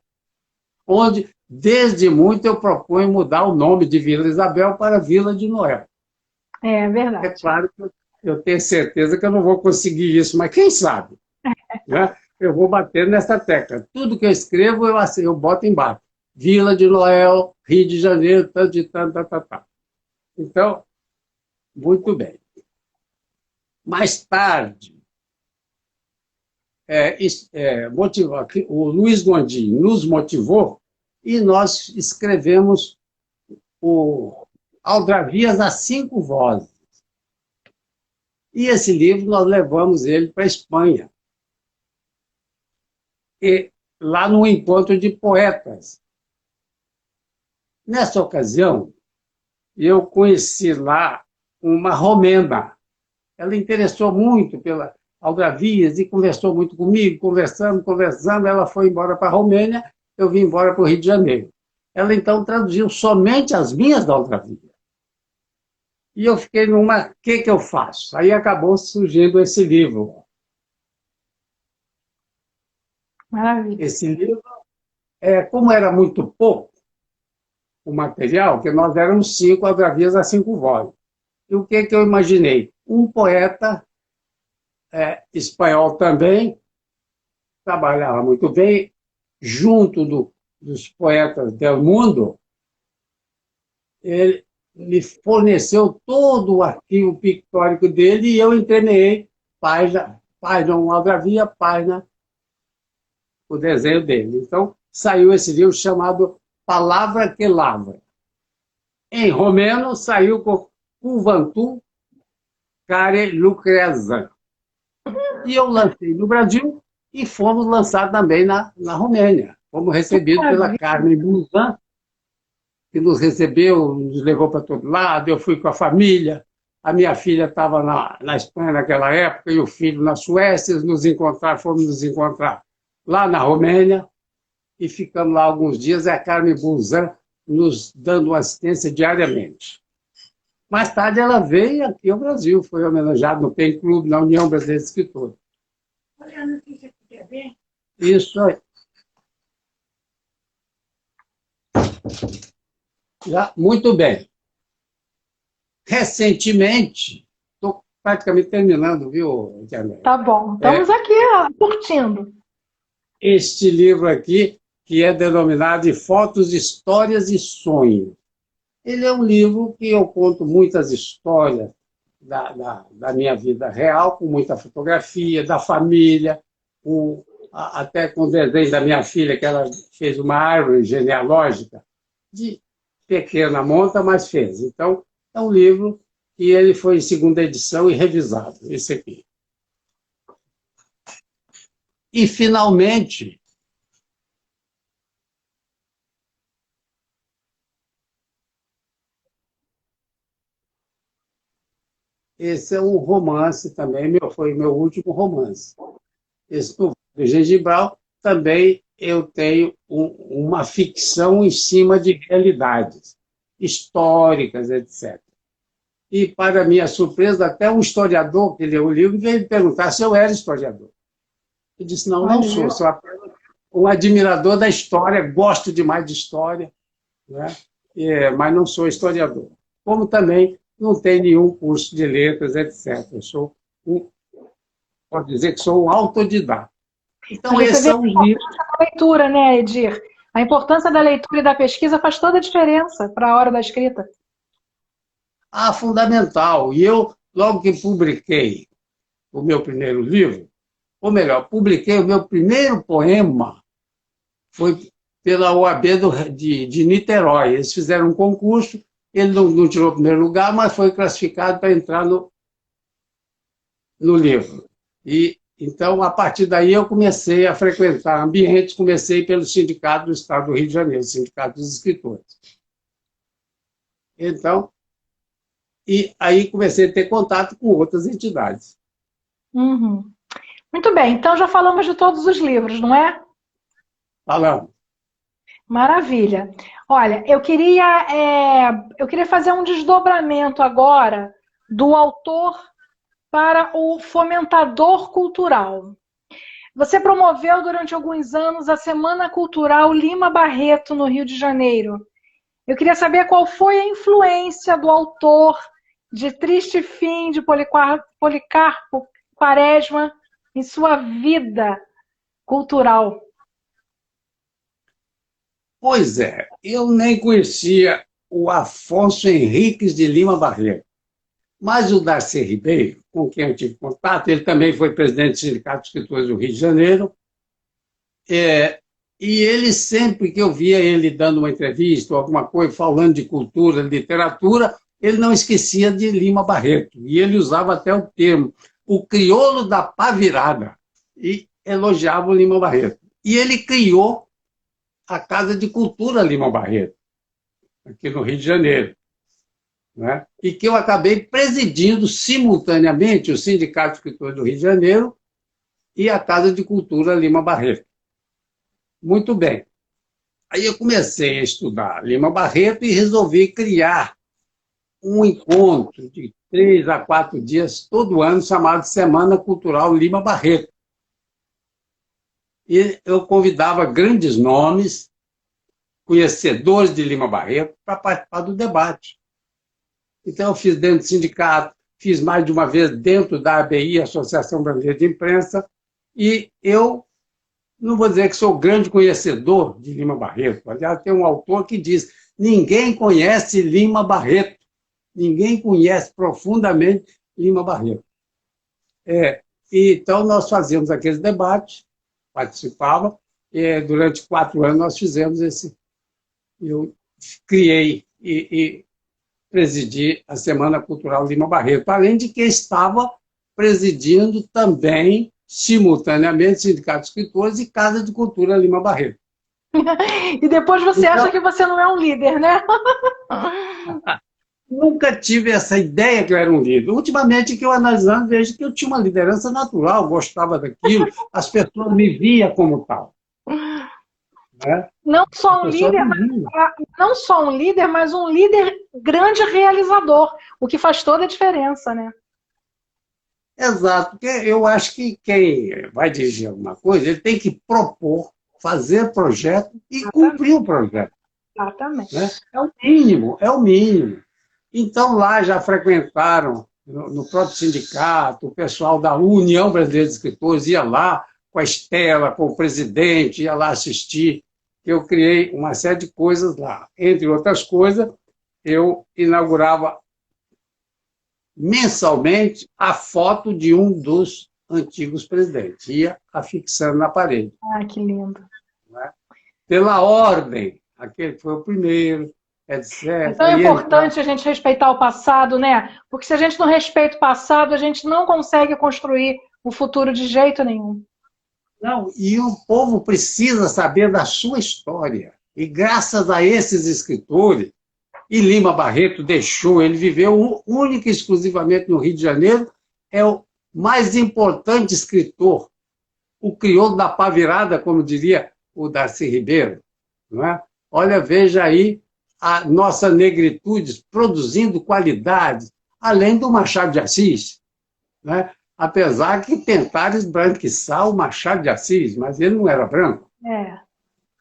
onde, desde muito, eu proponho mudar o nome de Vila Isabel para Vila de Noel.
É verdade.
É claro que eu tenho certeza que eu não vou conseguir isso, mas quem sabe? Né? Eu vou bater nessa tecla. Tudo que eu escrevo, eu boto embaixo. Vila de Noel, Rio de Janeiro, tanto de tanto, tá. Então, muito bem. Mais tarde, o Luiz Gondim nos motivou e nós escrevemos o Aldravias a 5 Vozes. E esse livro nós levamos ele para a Espanha. E lá no encontro de poetas. Nessa ocasião, eu conheci lá uma romena. Ela interessou muito pela Aldravias e conversou muito comigo, conversando, ela foi embora para a Romênia, eu vim embora para o Rio de Janeiro. Ela, então, traduziu somente as minhas da Aldravias. E eu fiquei numa, o que eu faço? Aí acabou surgindo esse livro.
Maravilha.
Esse livro, como era muito pouco o material, que nós éramos 5 Aldravias a 5 vozes. E o que eu imaginei? Um poeta espanhol também, trabalhava muito bem, junto dos poetas do mundo, ele me forneceu todo o arquivo pictórico dele e eu entremeei página, uma Aldravias, página, o desenho dele. Então, saiu esse livro chamado Palavra que Lavra. Em romeno, saiu com Cuvântu Care Lucrezan. E eu lancei no Brasil e fomos lançados também na Romênia. Fomos recebidos pela Carmen Buzan, que nos recebeu, nos levou para todo lado. Eu fui com a família. A minha filha estava na Espanha naquela época e o filho na Suécia. Fomos nos encontrar lá na Romênia e ficamos lá alguns dias. E a Carmen Buzan nos dando uma assistência diariamente. Mais tarde ela veio aqui ao Brasil, foi homenageada no PEN Clube, na União Brasileira de Escritores. Olha, se você quiser ver. Isso aí. Já, muito bem. Recentemente, estou praticamente terminando, viu, Diana?
Tá bom, estamos aqui curtindo.
Este livro aqui, que é denominado de Fotos, Histórias e Sonhos. Ele é um livro que eu conto muitas histórias da minha vida real, com muita fotografia, da família, até com o desenho da minha filha, que ela fez uma árvore genealógica, de pequena monta, mas fez. Então, é um livro que ele foi em 2ª edição e revisado, esse aqui. E, finalmente, esse é um romance também, foi meu último romance. Esse do Gengibral, também eu tenho uma ficção em cima de realidades históricas, etc. E, para minha surpresa, até um historiador que leu o livro veio me perguntar se eu era historiador. Eu disse, não sou apenas um admirador da história, gosto demais de história, né? Mas não sou historiador. Como também não tenho nenhum curso de letras, etc. Eu pode dizer que sou um autodidata. Então, esses são os livros.
A leitura, né, Edir? A importância da leitura e da pesquisa faz toda a diferença para a hora da escrita.
Fundamental. E eu, logo que publiquei o meu primeiro livro, ou melhor, publiquei o meu primeiro poema, foi pela OAB de Niterói. Eles fizeram um concurso, ele não tirou o primeiro lugar, mas foi classificado para entrar no livro. E, então, a partir daí, eu comecei a frequentar ambientes, comecei pelo Sindicato do Estado do Rio de Janeiro, Sindicato dos Escritores. Então, e aí comecei a ter contato com outras entidades.
Uhum. Muito bem, então já falamos de todos os livros, não é?
Falamos.
Maravilha. Olha, eu queria fazer um desdobramento agora do autor para o fomentador cultural. Você promoveu durante alguns anos a Semana Cultural Lima Barreto, no Rio de Janeiro. Eu queria saber qual foi a influência do autor de Triste Fim de Policarpo Quaresma em sua vida cultural.
Pois é, eu nem conhecia o Afonso Henriques de Lima Barreto, mas o Darcy Ribeiro, com quem eu tive contato, ele também foi presidente do Sindicato de Escritores do Rio de Janeiro, e ele sempre que eu via ele dando uma entrevista ou alguma coisa, falando de cultura, literatura, ele não esquecia de Lima Barreto, e ele usava até o termo, o crioulo da pá virada, e elogiava o Lima Barreto. E ele criou a Casa de Cultura Lima Barreto, aqui no Rio de Janeiro, né? E que eu acabei presidindo simultaneamente o Sindicato de Escritores do Rio de Janeiro e a Casa de Cultura Lima Barreto. Muito bem. Aí eu comecei a estudar Lima Barreto e resolvi criar um encontro de 3 a 4 dias todo ano, chamado Semana Cultural Lima Barreto. E eu convidava grandes nomes, conhecedores de Lima Barreto, para participar do debate. Então, eu fiz dentro do sindicato, fiz mais de uma vez dentro da ABI, Associação Brasileira de Imprensa, e eu não vou dizer que sou grande conhecedor de Lima Barreto. Aliás, tem um autor que diz: ninguém conhece Lima Barreto, ninguém conhece profundamente Lima Barreto. Então, nós fazíamos aqueles debates, participava, e durante 4 anos nós fizemos esse. Eu criei e presidi a Semana Cultural Lima Barreto, além de que estava presidindo também, simultaneamente, Sindicato de Escritores e Casa de Cultura Lima Barreto.
E depois você acha que você não é um líder, né?
Nunca tive essa ideia que eu era um líder. Ultimamente, que eu analisando, vejo que eu tinha uma liderança natural, gostava daquilo, as pessoas me viam como tal. Né?
Não só um líder, mas um líder grande realizador, o que faz toda a diferença, né?
Exato, porque eu acho que quem vai dirigir alguma coisa, ele tem que propor, fazer projeto e cumprir o projeto.
Exatamente.
Né? É o mínimo, é o mínimo. Então, lá já frequentaram, no próprio sindicato, o pessoal da União Brasileira de Escritores ia lá com a Estela, com o presidente, ia lá assistir. Eu criei uma série de coisas lá. Entre outras coisas, eu inaugurava mensalmente a foto de um dos antigos presidentes. Ia afixando na parede.
Ah, que lindo.
Né? Pela ordem, aquele foi o primeiro, etc.
Então é importante a gente respeitar o passado, né? Porque se a gente não respeita o passado, a gente não consegue construir o futuro de jeito nenhum.
Não, e o povo precisa saber da sua história. E graças a esses escritores, e Lima Barreto deixou, ele viveu única e exclusivamente no Rio de Janeiro, é o mais importante escritor, o crioulo da pá virada, como diria o Darcy Ribeiro. Não é? Olha, veja aí a nossa negritude produzindo qualidade, além do Machado de Assis. Né? Apesar que tentaram esbranquiçar o Machado de Assis, mas ele não era branco.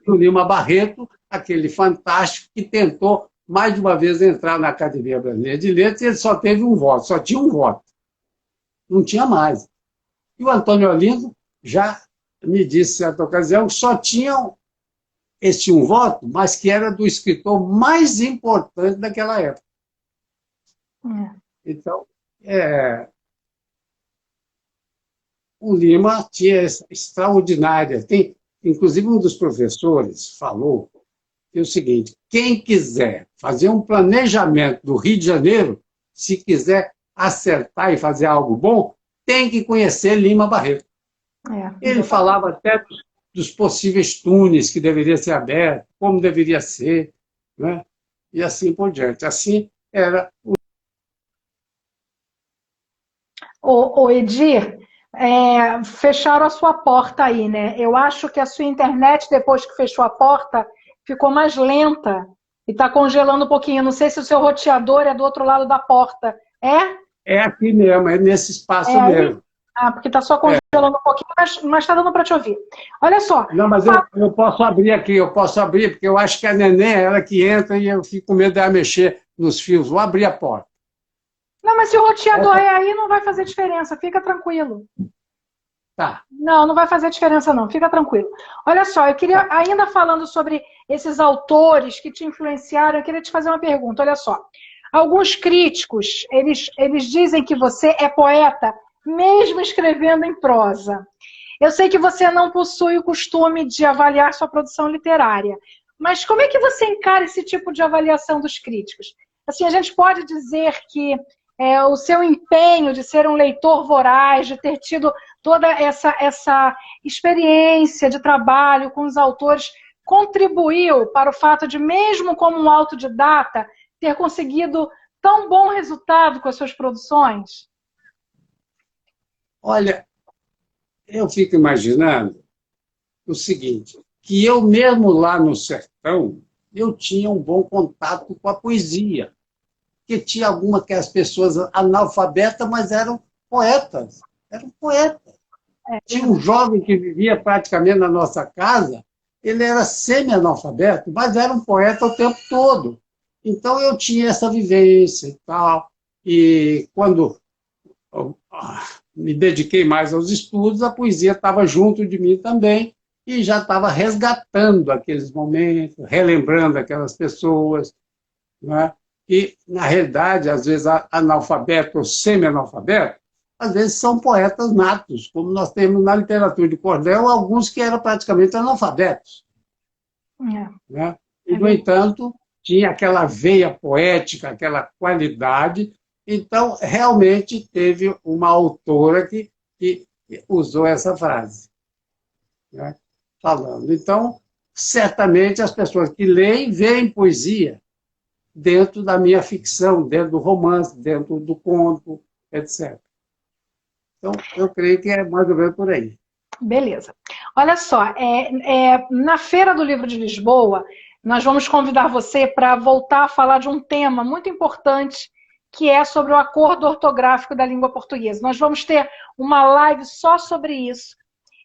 O Lima Barreto, aquele fantástico que tentou mais de uma vez entrar na Academia Brasileira de Letras, e ele só teve um voto, só tinha um voto. Não tinha mais. E o Antônio Olinda já me disse, em certa ocasião, que só tinham este um voto, mas que era do escritor mais importante daquela época. Então, o Lima tinha essa extraordinária. Tem, inclusive, um dos professores falou que é o seguinte: quem quiser fazer um planejamento do Rio de Janeiro, se quiser acertar e fazer algo bom, tem que conhecer Lima Barreto. Ele falava até dos possíveis túneis que deveria ser aberto, como deveria ser, né? E assim por diante. Assim era
o Edir, fecharam a sua porta aí, né? Eu acho que a sua internet, depois que fechou a porta, ficou mais lenta e está congelando um pouquinho. Não sei se o seu roteador é do outro lado da porta. É?
É aqui mesmo, é nesse espaço
Aí?
mesmo.
Ah, porque está só congelando um pouquinho, mas está dando para te ouvir. Olha só.
Não, mas eu posso abrir aqui, eu posso abrir, porque eu acho que a neném é ela que entra e eu fico com medo dela mexer nos fios. Vou abrir a porta.
Não, mas se o roteador é aí, não vai fazer diferença. Fica tranquilo.
Tá.
Não, não vai fazer diferença não, fica tranquilo. Olha só, eu queria, ainda falando sobre esses autores que te influenciaram, eu queria te fazer uma pergunta, olha só. Alguns críticos, eles dizem que você é poeta, mesmo escrevendo em prosa. Eu sei que você não possui o costume de avaliar sua produção literária, mas como é que você encara esse tipo de avaliação dos críticos? Assim, a gente pode dizer que o seu empenho de ser um leitor voraz, de ter tido toda essa experiência de trabalho com os autores, contribuiu para o fato de, mesmo como um autodidata, ter conseguido tão bom resultado com as suas produções?
Olha, eu fico imaginando o seguinte, que eu mesmo lá no sertão, eu tinha um bom contato com a poesia, que tinha algumas que as pessoas analfabetas, mas eram poetas. Eram poetas. Tinha um jovem que vivia praticamente na nossa casa, ele era semi-analfabeto, mas era um poeta o tempo todo. Então eu tinha essa vivência e tal. E quando me dediquei mais aos estudos, a poesia estava junto de mim também e já estava resgatando aqueles momentos, relembrando aquelas pessoas, né? E, na realidade, às vezes, analfabeto ou semi-analfabeto, às vezes são poetas natos, como nós temos na literatura de cordel, alguns que eram praticamente analfabetos. Né? E, no entanto, tinha aquela veia poética, aquela qualidade. Então, realmente, teve uma autora que usou essa frase, né? Falando. Então, certamente, as pessoas que leem, veem poesia dentro da minha ficção, dentro do romance, dentro do conto, etc. Então, eu creio que é mais ou menos por aí.
Beleza. Olha só, na Feira do Livro de Lisboa, nós vamos convidar você para voltar a falar de um tema muito importante, que é sobre o acordo ortográfico da língua portuguesa. Nós vamos ter uma live só sobre isso.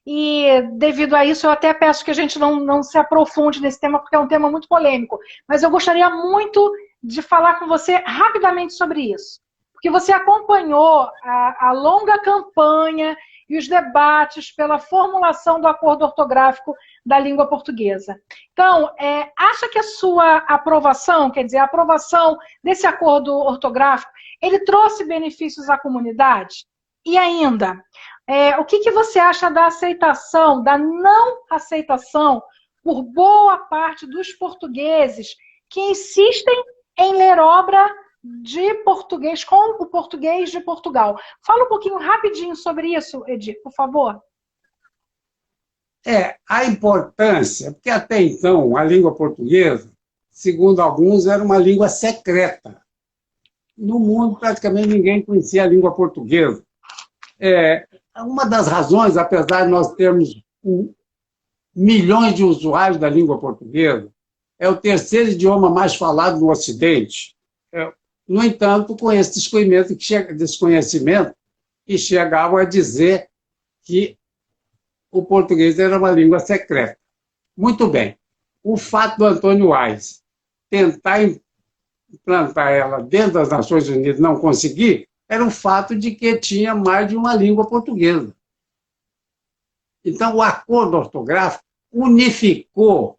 E, devido a isso, eu até peço que a gente não se aprofunde nesse tema, porque é um tema muito polêmico. Mas eu gostaria muito de falar com você rapidamente sobre isso. Porque você acompanhou a longa campanha e os debates pela formulação do acordo ortográfico da língua portuguesa. Então, acha que a sua aprovação, quer dizer, a aprovação desse acordo ortográfico, ele trouxe benefícios à comunidade? E ainda, o que você acha da aceitação, da não aceitação por boa parte dos portugueses que insistem em ler obra de português com o português de Portugal? Fala um pouquinho rapidinho sobre isso, Edir, por favor.
A importância, porque até então a língua portuguesa, segundo alguns, era uma língua secreta. No mundo, praticamente ninguém conhecia a língua portuguesa. Uma das razões, apesar de nós termos milhões de usuários da língua portuguesa, é o terceiro idioma mais falado no Ocidente. No entanto, com esse desconhecimento, que chegavam a dizer que o português era uma língua secreta. Muito bem. O fato do Antônio Aires tentar implantar ela dentro das Nações Unidas e não conseguir, era o fato de que tinha mais de uma língua portuguesa. Então, o acordo ortográfico unificou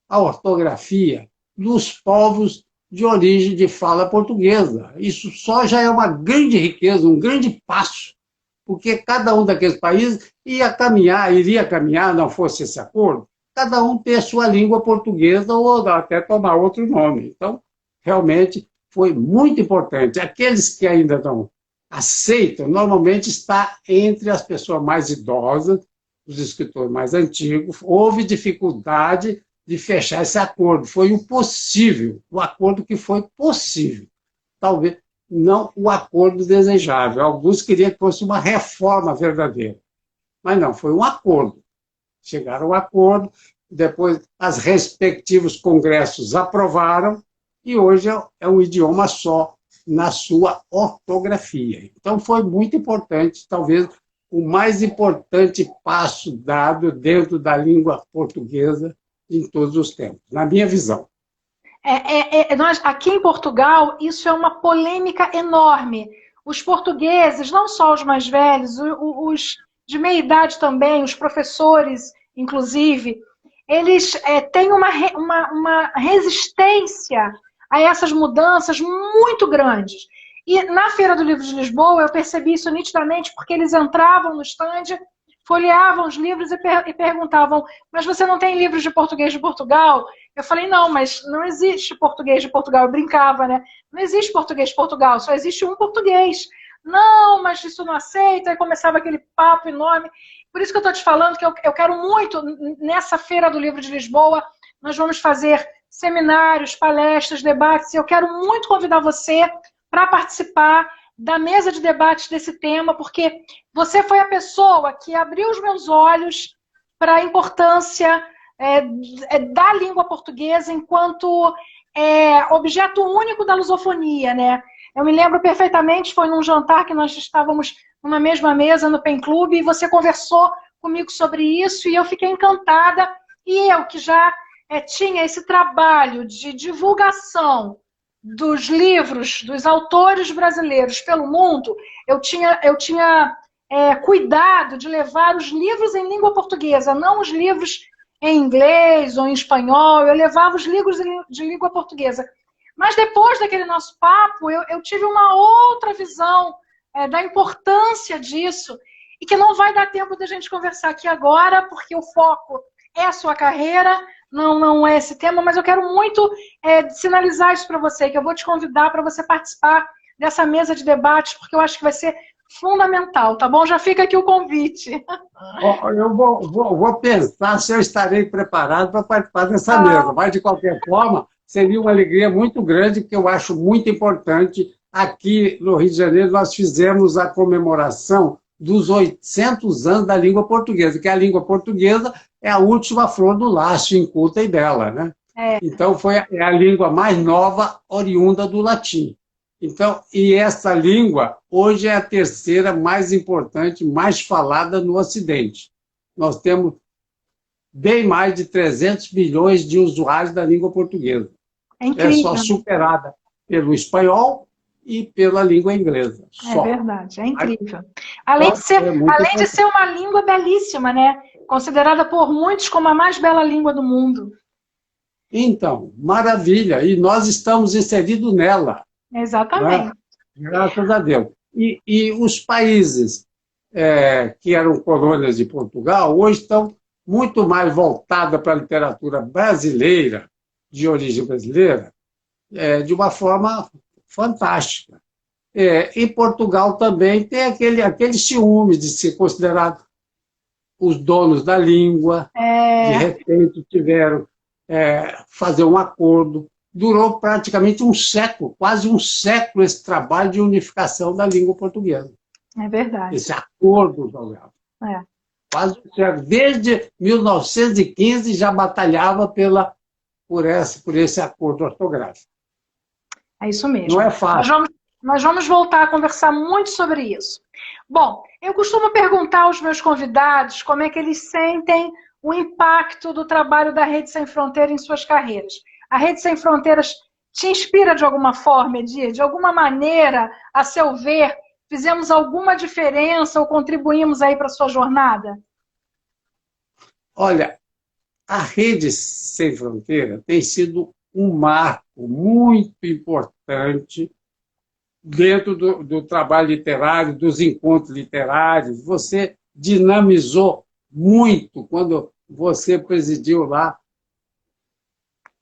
a ortografia dos povos de origem de fala portuguesa. Isso só já é uma grande riqueza, um grande passo, porque cada um daqueles países iria caminhar, não fosse esse acordo, cada um ter sua língua portuguesa ou até tomar outro nome. Então, realmente, foi muito importante. Aqueles que ainda não aceitam, normalmente está entre as pessoas mais idosas, os escritores mais antigos. Houve dificuldade de fechar esse acordo. Foi o possível, o acordo que foi possível. Talvez não o acordo desejável. Alguns queriam que fosse uma reforma verdadeira. Mas não, foi um acordo. Chegaram a um acordo depois os respectivos congressos aprovaram, e hoje é um idioma só na sua ortografia. Então, foi muito importante, talvez o mais importante passo dado dentro da língua portuguesa em todos os tempos, na minha visão.
Nós, aqui em Portugal, isso é uma polêmica enorme. Os portugueses, não só os mais velhos, os de meia idade também, os professores, inclusive, eles têm uma resistência a essas mudanças muito grandes. E na Feira do Livro de Lisboa, eu percebi isso nitidamente, porque eles entravam no stand, folheavam os livros e perguntavam: mas você não tem livros de português de Portugal? Eu falei: não, mas não existe português de Portugal. Eu brincava, né? Não existe português de Portugal, só existe um português. Não, mas isso não aceita. Aí começava aquele papo enorme. Por isso que eu estou te falando que eu quero muito, nessa Feira do Livro de Lisboa, nós vamos fazer seminários, palestras, debates, e eu quero muito convidar você para participar da mesa de debates desse tema, porque você foi a pessoa que abriu os meus olhos para a importância da língua portuguesa enquanto objeto único da lusofonia, né? Eu me lembro perfeitamente, foi num jantar que nós estávamos numa mesma mesa no Pen Clube, e você conversou comigo sobre isso, e eu fiquei encantada, e eu que já tinha esse trabalho de divulgação dos livros, dos autores brasileiros pelo mundo, eu tinha cuidado de levar os livros em língua portuguesa, não os livros em inglês ou em espanhol, eu levava os livros de língua portuguesa. Mas depois daquele nosso papo, eu tive uma outra visão da importância disso, e que não vai dar tempo da gente conversar aqui agora, porque o foco é a sua carreira, não é esse tema, mas eu quero muito sinalizar isso para você, que eu vou te convidar para você participar dessa mesa de debates, porque eu acho que vai ser fundamental, tá bom? Já fica aqui o convite.
Eu vou pensar se eu estarei preparado para participar dessa mesa, mas, de qualquer forma, seria uma alegria muito grande, porque eu acho muito importante. Aqui no Rio de Janeiro, nós fizemos a comemoração dos 800 anos da língua portuguesa, que a língua portuguesa é a última flor do laço, inculta e bela, né? Então, foi a língua mais nova, oriunda do latim. Então, e essa língua, hoje, é a terceira mais importante, mais falada no Ocidente. Nós temos bem mais de 300 milhões de usuários da língua portuguesa. É só superada pelo espanhol e pela língua inglesa. Só.
É verdade, é incrível. Além de ser uma língua belíssima, né? Considerada por muitos como a mais bela língua do mundo.
Então, maravilha. E nós estamos inseridos nela.
Exatamente.
Né? Graças a Deus. E os países que eram colônias de Portugal, hoje estão muito mais voltadas para a literatura brasileira, de origem brasileira, de uma forma fantástica. Em Portugal também tem aquele ciúme de ser considerado os donos da língua, de repente tiveram fazer um acordo. Durou praticamente um século, quase um século, esse trabalho de unificação da língua portuguesa.
É verdade.
Esse acordo, quase um século. Desde 1915 já batalhava por esse acordo ortográfico.
É isso mesmo.
Não é fácil.
Nós vamos voltar a conversar muito sobre isso. Bom, eu costumo perguntar aos meus convidados como é que eles sentem o impacto do trabalho da Rede Sem Fronteira em suas carreiras. A Rede Sem Fronteiras te inspira de alguma forma, Edir? De alguma maneira, a seu ver, fizemos alguma diferença ou contribuímos aí para a sua jornada?
Olha, a Rede Sem Fronteira tem sido um marco muito importante dentro do trabalho literário, dos encontros literários. Você dinamizou muito quando você presidiu lá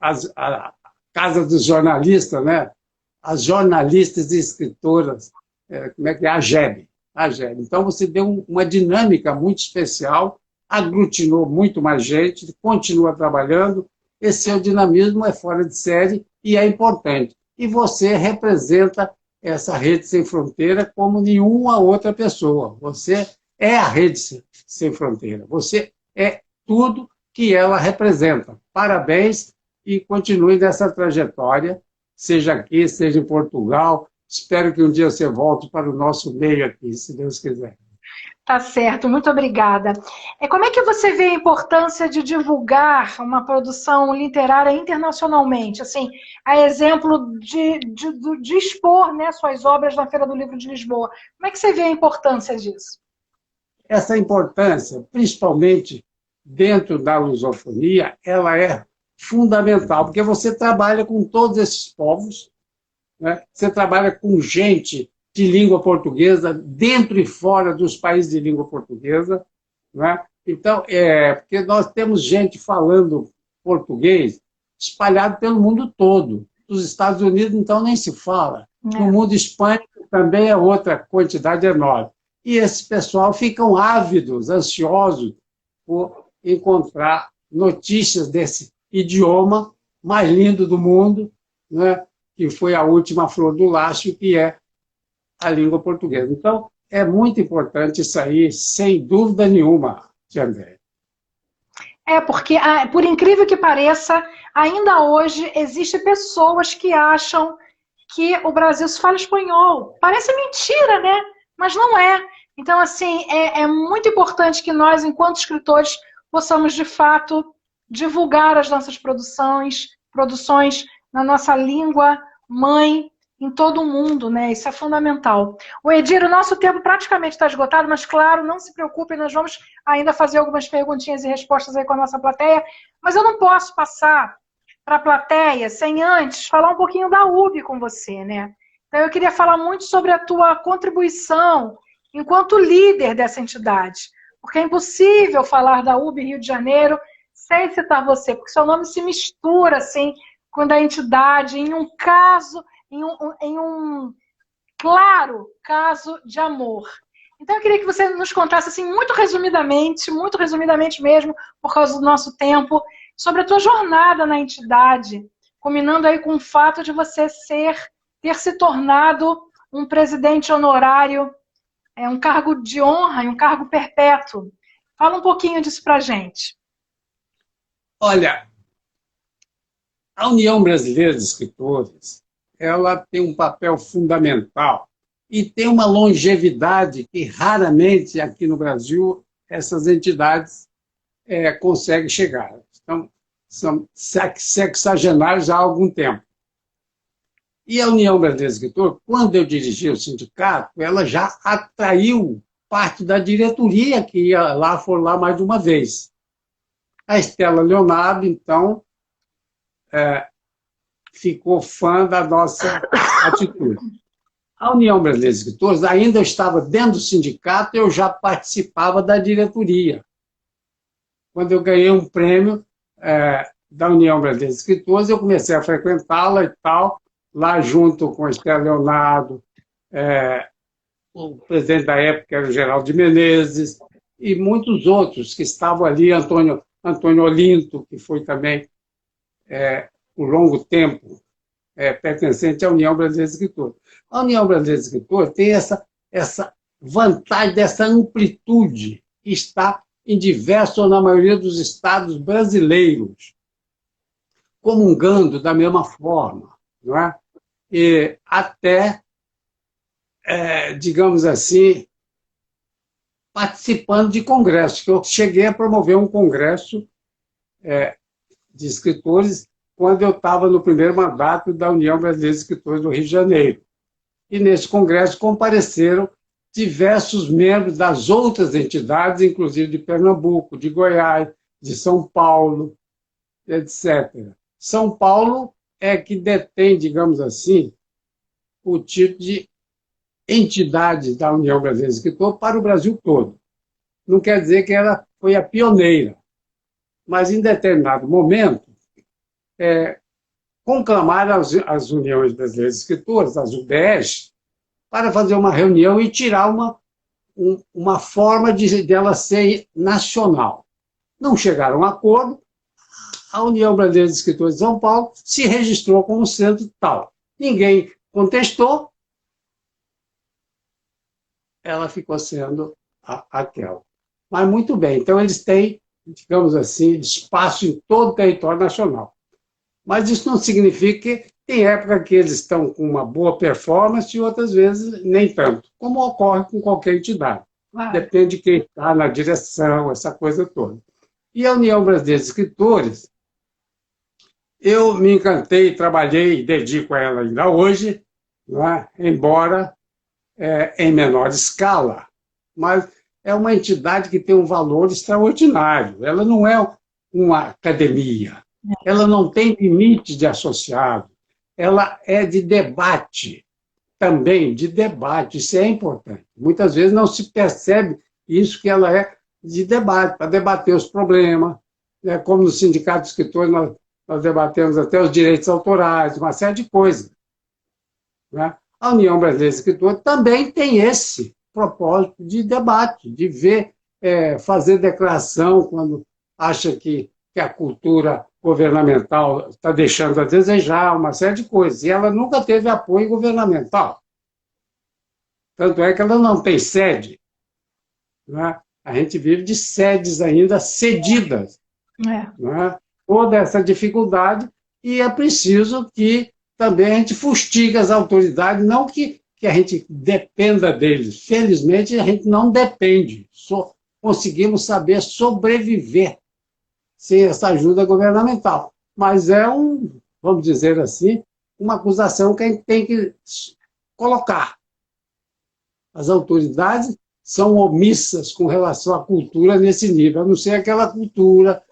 a Casa dos Jornalistas, né? As jornalistas e escritoras, como é que é? A GEB. Então, você deu uma dinâmica muito especial, aglutinou muito mais gente, continua trabalhando. Esse seu dinamismo é fora de série e é importante. E você representa essa Rede Sem Fronteira como nenhuma outra pessoa. Você é a Rede Sem Fronteira. Você é tudo que ela representa. Parabéns e continue nessa trajetória, seja aqui, seja em Portugal. Espero que um dia você volte para o nosso meio aqui, se Deus quiser.
Tá certo, muito obrigada. Como é que você vê a importância de divulgar uma produção literária internacionalmente? Assim, a exemplo de expor, né, suas obras na Feira do Livro de Lisboa. Como é que você vê a importância disso?
Essa importância, principalmente dentro da lusofonia, ela é fundamental, porque você trabalha com todos esses povos, né? Você trabalha com gente de língua portuguesa, dentro e fora dos países de língua portuguesa, né? Então, porque nós temos gente falando português espalhado pelo mundo todo. Nos Estados Unidos, então, nem se fala. No mundo hispânico também é outra quantidade enorme. E esse pessoal ficam ávidos, ansiosos por encontrar notícias desse idioma mais lindo do mundo, né? Que foi a última flor do lácio, que é a língua portuguesa. Então, é muito importante isso aí, sem dúvida nenhuma, Tia André.
Porque, por incrível que pareça, ainda hoje existem pessoas que acham que o Brasil se fala espanhol. Parece mentira, né? Mas não é. Então, assim, é muito importante que nós, enquanto escritores, possamos, de fato, divulgar as nossas produções na nossa língua mãe, em todo o mundo, né? Isso é fundamental. O Edir, o nosso tempo praticamente está esgotado, mas claro, não se preocupem, nós vamos ainda fazer algumas perguntinhas e respostas aí com a nossa plateia, mas eu não posso passar para a plateia sem antes falar um pouquinho da UB com você, né? Então eu queria falar muito sobre a tua contribuição enquanto líder dessa entidade, porque é impossível falar da UB Rio de Janeiro sem citar você, porque seu nome se mistura assim com a da entidade em um caso, em um claro caso de amor. Então eu queria que você nos contasse assim muito resumidamente mesmo, por causa do nosso tempo, sobre a tua jornada na entidade, combinando aí com o fato de você ter se tornado um presidente honorário, um cargo de honra e um cargo perpétuo. Fala um pouquinho disso pra gente.
Olha, a União Brasileira de Escritores, ela tem um papel fundamental e tem uma longevidade que raramente aqui no Brasil essas entidades conseguem chegar. Então, são sexagenários há algum tempo. E a União Brasileira de Escritores, quando eu dirigi o sindicato, ela já atraiu parte da diretoria que ia lá, for lá mais de uma vez. A Estela Leonardo, então, ficou fã da nossa atitude. A União Brasileira de Escritores, ainda eu estava dentro do sindicato, eu já participava da diretoria. Quando eu ganhei um prêmio da União Brasileira de Escritores, eu comecei a frequentá-la e tal, lá junto com a Estela Leonardo, o presidente da época era o Geraldo de Menezes, e muitos outros que estavam ali, Antônio Olinto, que foi também, por longo tempo, pertencente à União Brasileira de Escritores. A União Brasileira de Escritores tem essa vantagem, dessa amplitude, que está em diversos, ou na maioria dos estados brasileiros, comungando da mesma forma, não é? E até, digamos assim, participando de congressos, que eu cheguei a promover um congresso de escritores quando eu estava no primeiro mandato da União Brasileira de Escritores do Rio de Janeiro. E nesse congresso compareceram diversos membros das outras entidades, inclusive de Pernambuco, de Goiás, de São Paulo, etc. São Paulo é que detém, digamos assim, o título de entidade da União Brasileira de Escritores para o Brasil todo. Não quer dizer que ela foi a pioneira, mas em determinado momento, conclamaram as Uniões Brasileiras de Escritores, as UBS, para fazer uma reunião e tirar uma forma de ela ser nacional. Não chegaram a acordo, a União Brasileira de Escritores de São Paulo se registrou como centro tal. Ninguém contestou, ela ficou sendo aquela. Mas muito bem, então eles têm digamos assim, espaço em todo o território nacional. Mas isso não significa que tem época que eles estão com uma boa performance e outras vezes nem tanto, como ocorre com qualquer entidade.
Claro.
Depende de quem está na direção, essa coisa toda. E a União Brasileira de Escritores, eu me encantei, trabalhei e dedico a ela ainda hoje, né? Embora em menor escala, mas é uma entidade que tem um valor extraordinário. Ela não é uma academia, ela não tem limite de associado, ela é de debate, também de debate, isso é importante. Muitas vezes não se percebe isso que ela é de debate, para debater os problemas, né? Como no Sindicato de Escritores nós debatemos até os direitos autorais, uma série de coisas, né? A União Brasileira de Escritores também tem esse propósito de debate, de ver, fazer declaração quando acha que a cultura governamental está deixando a desejar, uma série de coisas. E ela nunca teve apoio governamental. Tanto é que ela não tem sede, né? A gente vive de sedes ainda cedidas. Né? Toda essa dificuldade, e é preciso que também a gente fustigue as autoridades, não que a gente dependa deles. Felizmente, a gente não depende. Só conseguimos saber sobreviver sem essa ajuda governamental. Mas é vamos dizer assim, uma acusação que a gente tem que colocar. As autoridades são omissas com relação à cultura nesse nível, a não ser aquela cultura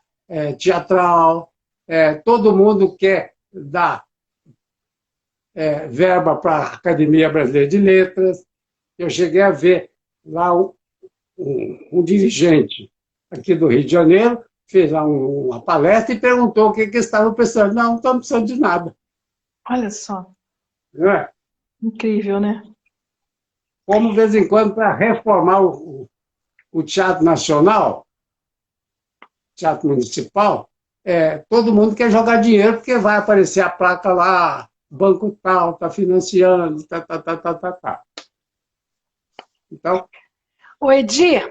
teatral, todo mundo quer dar verba para a Academia Brasileira de Letras. Eu cheguei a ver lá um dirigente aqui do Rio de Janeiro, fez lá uma palestra e perguntou o que estavam precisando. Não estamos precisando de nada.
Olha só.
Não é?
Incrível, né?
Como, de vez em quando, para reformar o Teatro Nacional, Teatro Municipal, todo mundo quer jogar dinheiro porque vai aparecer a placa lá, banco tal, está financiando, tá. Então...
O Edir,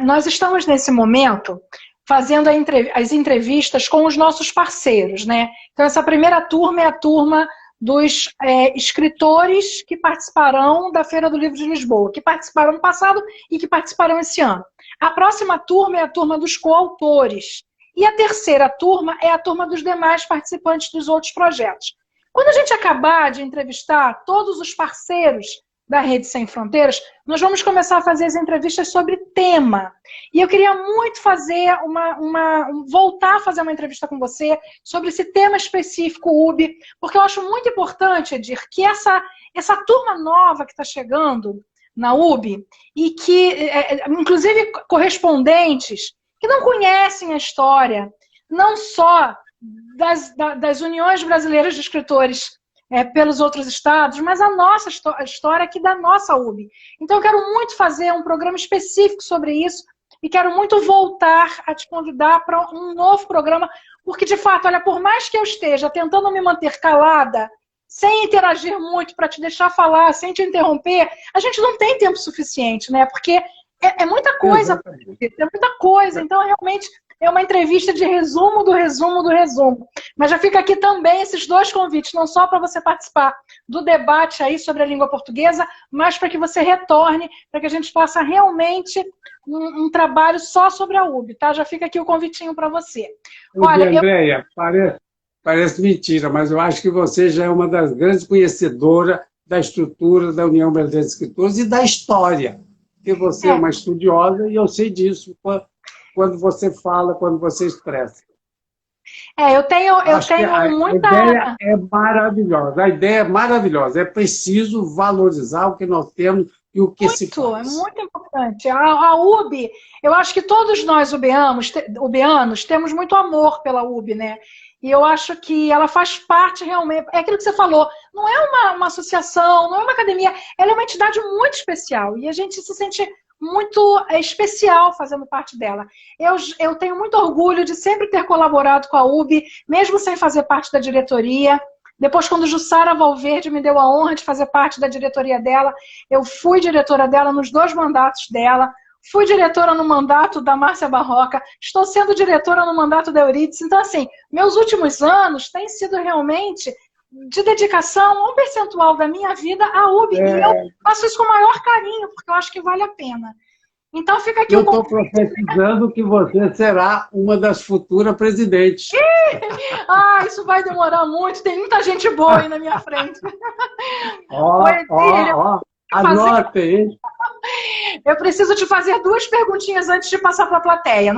nós estamos nesse momento fazendo as entrevistas com os nossos parceiros, né? Então, essa primeira turma é a turma dos escritores que participarão da Feira do Livro de Lisboa, que participaram no passado e que participarão esse ano. A próxima turma é a turma dos coautores. E a terceira turma é a turma dos demais participantes dos outros projetos. Quando a gente acabar de entrevistar todos os parceiros da Rede Sem Fronteiras, nós vamos começar a fazer as entrevistas sobre tema. E eu queria muito fazer voltar a fazer uma entrevista com você sobre esse tema específico, UB, porque eu acho muito importante, Edir, que essa turma nova que está chegando na UB, e que, inclusive, correspondentes que não conhecem a história, não só das uniões brasileiras de escritores pelos outros estados, mas a nossa história aqui da nossa UB. Então eu quero muito fazer um programa específico sobre isso e quero muito voltar a te convidar para um novo programa, porque de fato, olha, por mais que eu esteja tentando me manter calada, sem interagir muito para te deixar falar, sem te interromper, a gente não tem tempo suficiente, né? Porque é muita coisa, é muita coisa, então realmente é uma entrevista de resumo do resumo do resumo. Mas já fica aqui também esses dois convites, não só para você participar do debate aí sobre a língua portuguesa, mas para que você retorne, para que a gente faça realmente um trabalho só sobre a UB, tá? Já fica aqui o convitinho para você.
Olha, Andréia, parece mentira, mas eu acho que você já é uma das grandes conhecedoras da estrutura da União Brasileira de Escritores e da história, porque você é uma estudiosa e eu sei disso quando você fala, quando você expressa.
Eu tenho muita...
A ideia é maravilhosa, a ideia é maravilhosa. É preciso valorizar o que nós temos e o que se faz.
É muito importante. A UB, eu acho que todos nós ubianos temos muito amor pela UB, né? E eu acho que ela faz parte realmente... É aquilo que você falou, não é uma associação, não é uma academia, ela é uma entidade muito especial. E a gente se sente muito especial fazendo parte dela. Eu tenho muito orgulho de sempre ter colaborado com a UB, mesmo sem fazer parte da diretoria. Depois, quando Jussara Valverde me deu a honra de fazer parte da diretoria dela, eu fui diretora dela nos 2 mandatos dela. fui diretora no mandato da Márcia Barroca, estou sendo diretora no mandato da Eurídice. Então, assim, meus últimos anos têm sido realmente de dedicação a um percentual da minha vida à UB. E eu faço isso com o maior carinho, porque eu acho que vale a pena. Então fica aqui
eu estou profetizando que você será uma das futuras presidentes.
Isso vai demorar muito, tem muita gente boa aí na minha frente.
Anote, hein?
Eu preciso te fazer 2 perguntinhas antes de passar para a plateia.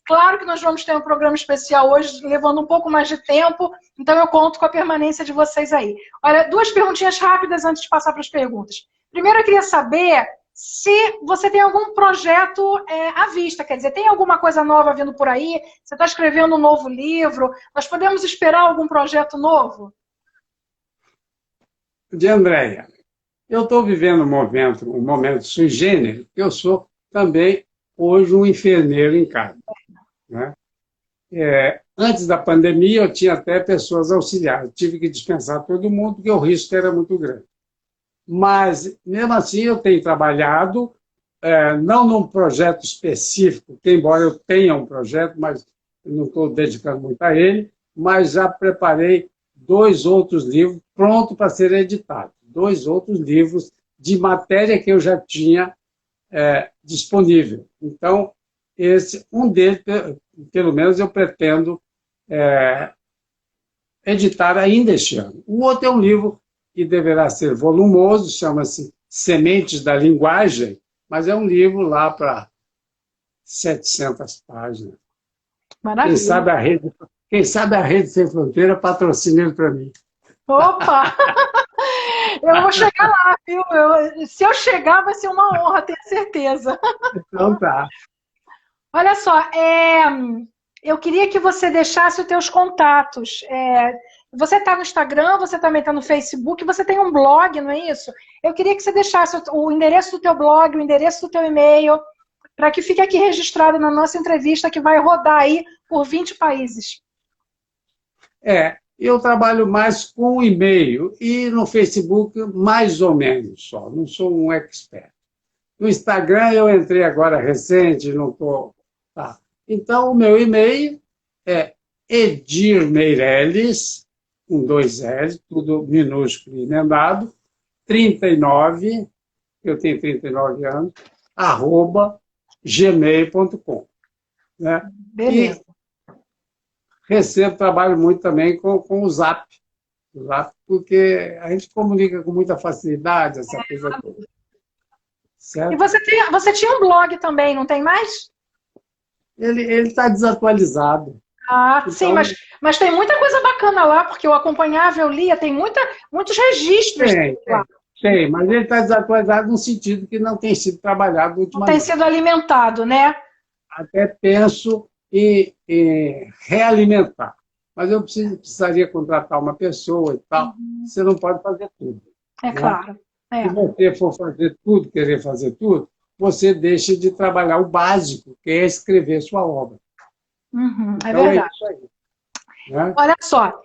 Claro que nós vamos ter um programa especial hoje, levando um pouco mais de tempo, então eu conto com a permanência de vocês aí. Olha, 2 perguntinhas rápidas antes de passar para as perguntas. Primeiro, eu queria saber se você tem algum projeto à vista, quer dizer, tem alguma coisa nova vindo por aí? Você está escrevendo um novo livro? Nós podemos esperar algum projeto novo?
De Andréia, eu estou vivendo um momento sui generis, eu sou também hoje um enfermeiro em casa. Né? Antes da pandemia, eu tinha até pessoas auxiliares, tive que dispensar todo mundo, porque o risco era muito grande. Mas, mesmo assim, eu tenho trabalhado, não num projeto específico, que embora eu tenha um projeto, mas não estou dedicando muito a ele, mas já preparei 2 outros livros prontos para serem editados. 2 outros livros de matéria que eu já tinha disponível. Então, um deles, pelo menos, eu pretendo editar ainda este ano. O outro é um livro que deverá ser volumoso, chama-se Sementes da Linguagem, mas é um livro lá para 700 páginas.
Maravilha.
Quem sabe a Rede Sem Fronteira patrocina ele para mim.
Opa! Eu vou chegar lá, viu? Se eu chegar, vai ser uma honra, tenho certeza.
Então tá.
Olha só, eu queria que você deixasse os teus contatos. Você está no Instagram, você também está no Facebook, você tem um blog, não é isso? Eu queria que você deixasse o endereço do teu blog, o endereço do teu e-mail, para que fique aqui registrado na nossa entrevista, que vai rodar aí por 20 países.
Eu trabalho mais com e-mail e no Facebook mais ou menos só, não sou um expert. No Instagram eu entrei agora recente, não estou... Tá. Então o meu e-mail é Edir Meirelles, com 2 L's, tudo minúsculo e emendado, 39, eu tenho 39 anos, @gmail.com. Né?
Beleza.
Trabalho muito também com o Zap, porque a gente comunica com muita facilidade, essa coisa toda. Certo?
E você tinha um blog também, não tem mais?
Ele está desatualizado.
Então... Sim, mas tem muita coisa bacana lá, porque eu acompanhava, eu lia, tem muitos registros.
Tem, mas ele está desatualizado no sentido que não tem sido trabalhado ultimamente.
Não tem sido alimentado, né?
Até penso em realimentar. Mas eu precisaria contratar uma pessoa e tal. Você não pode fazer tudo.
Né? Claro.
Se você for fazer tudo, querer fazer tudo, você deixa de trabalhar o básico, que é escrever sua obra.
É verdade.
É isso aí. Né?
Olha só,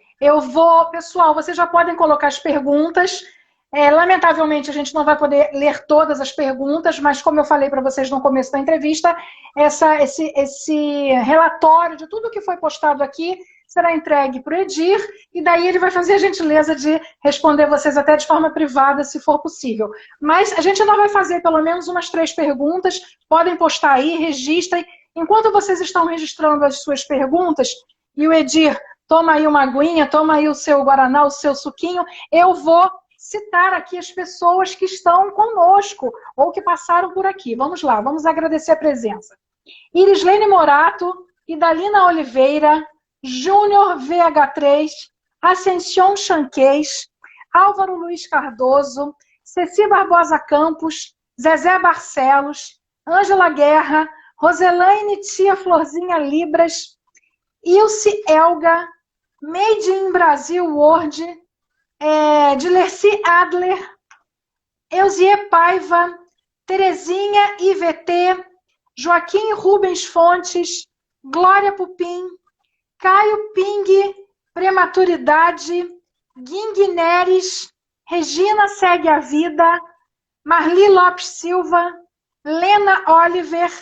pessoal, vocês já podem colocar as perguntas. Lamentavelmente, a gente não vai poder ler todas as perguntas, mas como eu falei para vocês no começo da entrevista, esse relatório de tudo que foi postado aqui será entregue para o Edir, e daí ele vai fazer a gentileza de responder vocês até de forma privada, se for possível. Mas a gente ainda vai fazer pelo menos umas 3 perguntas, podem postar aí, registrem. Enquanto vocês estão registrando as suas perguntas, e o Edir toma aí uma aguinha, toma aí o seu guaraná, o seu suquinho, eu vou citar aqui as pessoas que estão conosco, ou que passaram por aqui. Vamos lá, vamos agradecer a presença. Irislene Morato, Idalina Oliveira, Júnior VH3, Ascension Chanquez, Álvaro Luiz Cardoso, Ceci Barbosa Campos, Zezé Barcelos, Ângela Guerra, Roselaine Tia Florzinha Libras, Ilse Elga, Made in Brasil Word, Dilerci Adler, Elzie Paiva, Terezinha IVT, Joaquim Rubens Fontes, Glória Pupim, Caio Ping, Prematuridade, Ging Neres, Regina Segue a Vida, Marli Lopes Silva, Lena Oliver,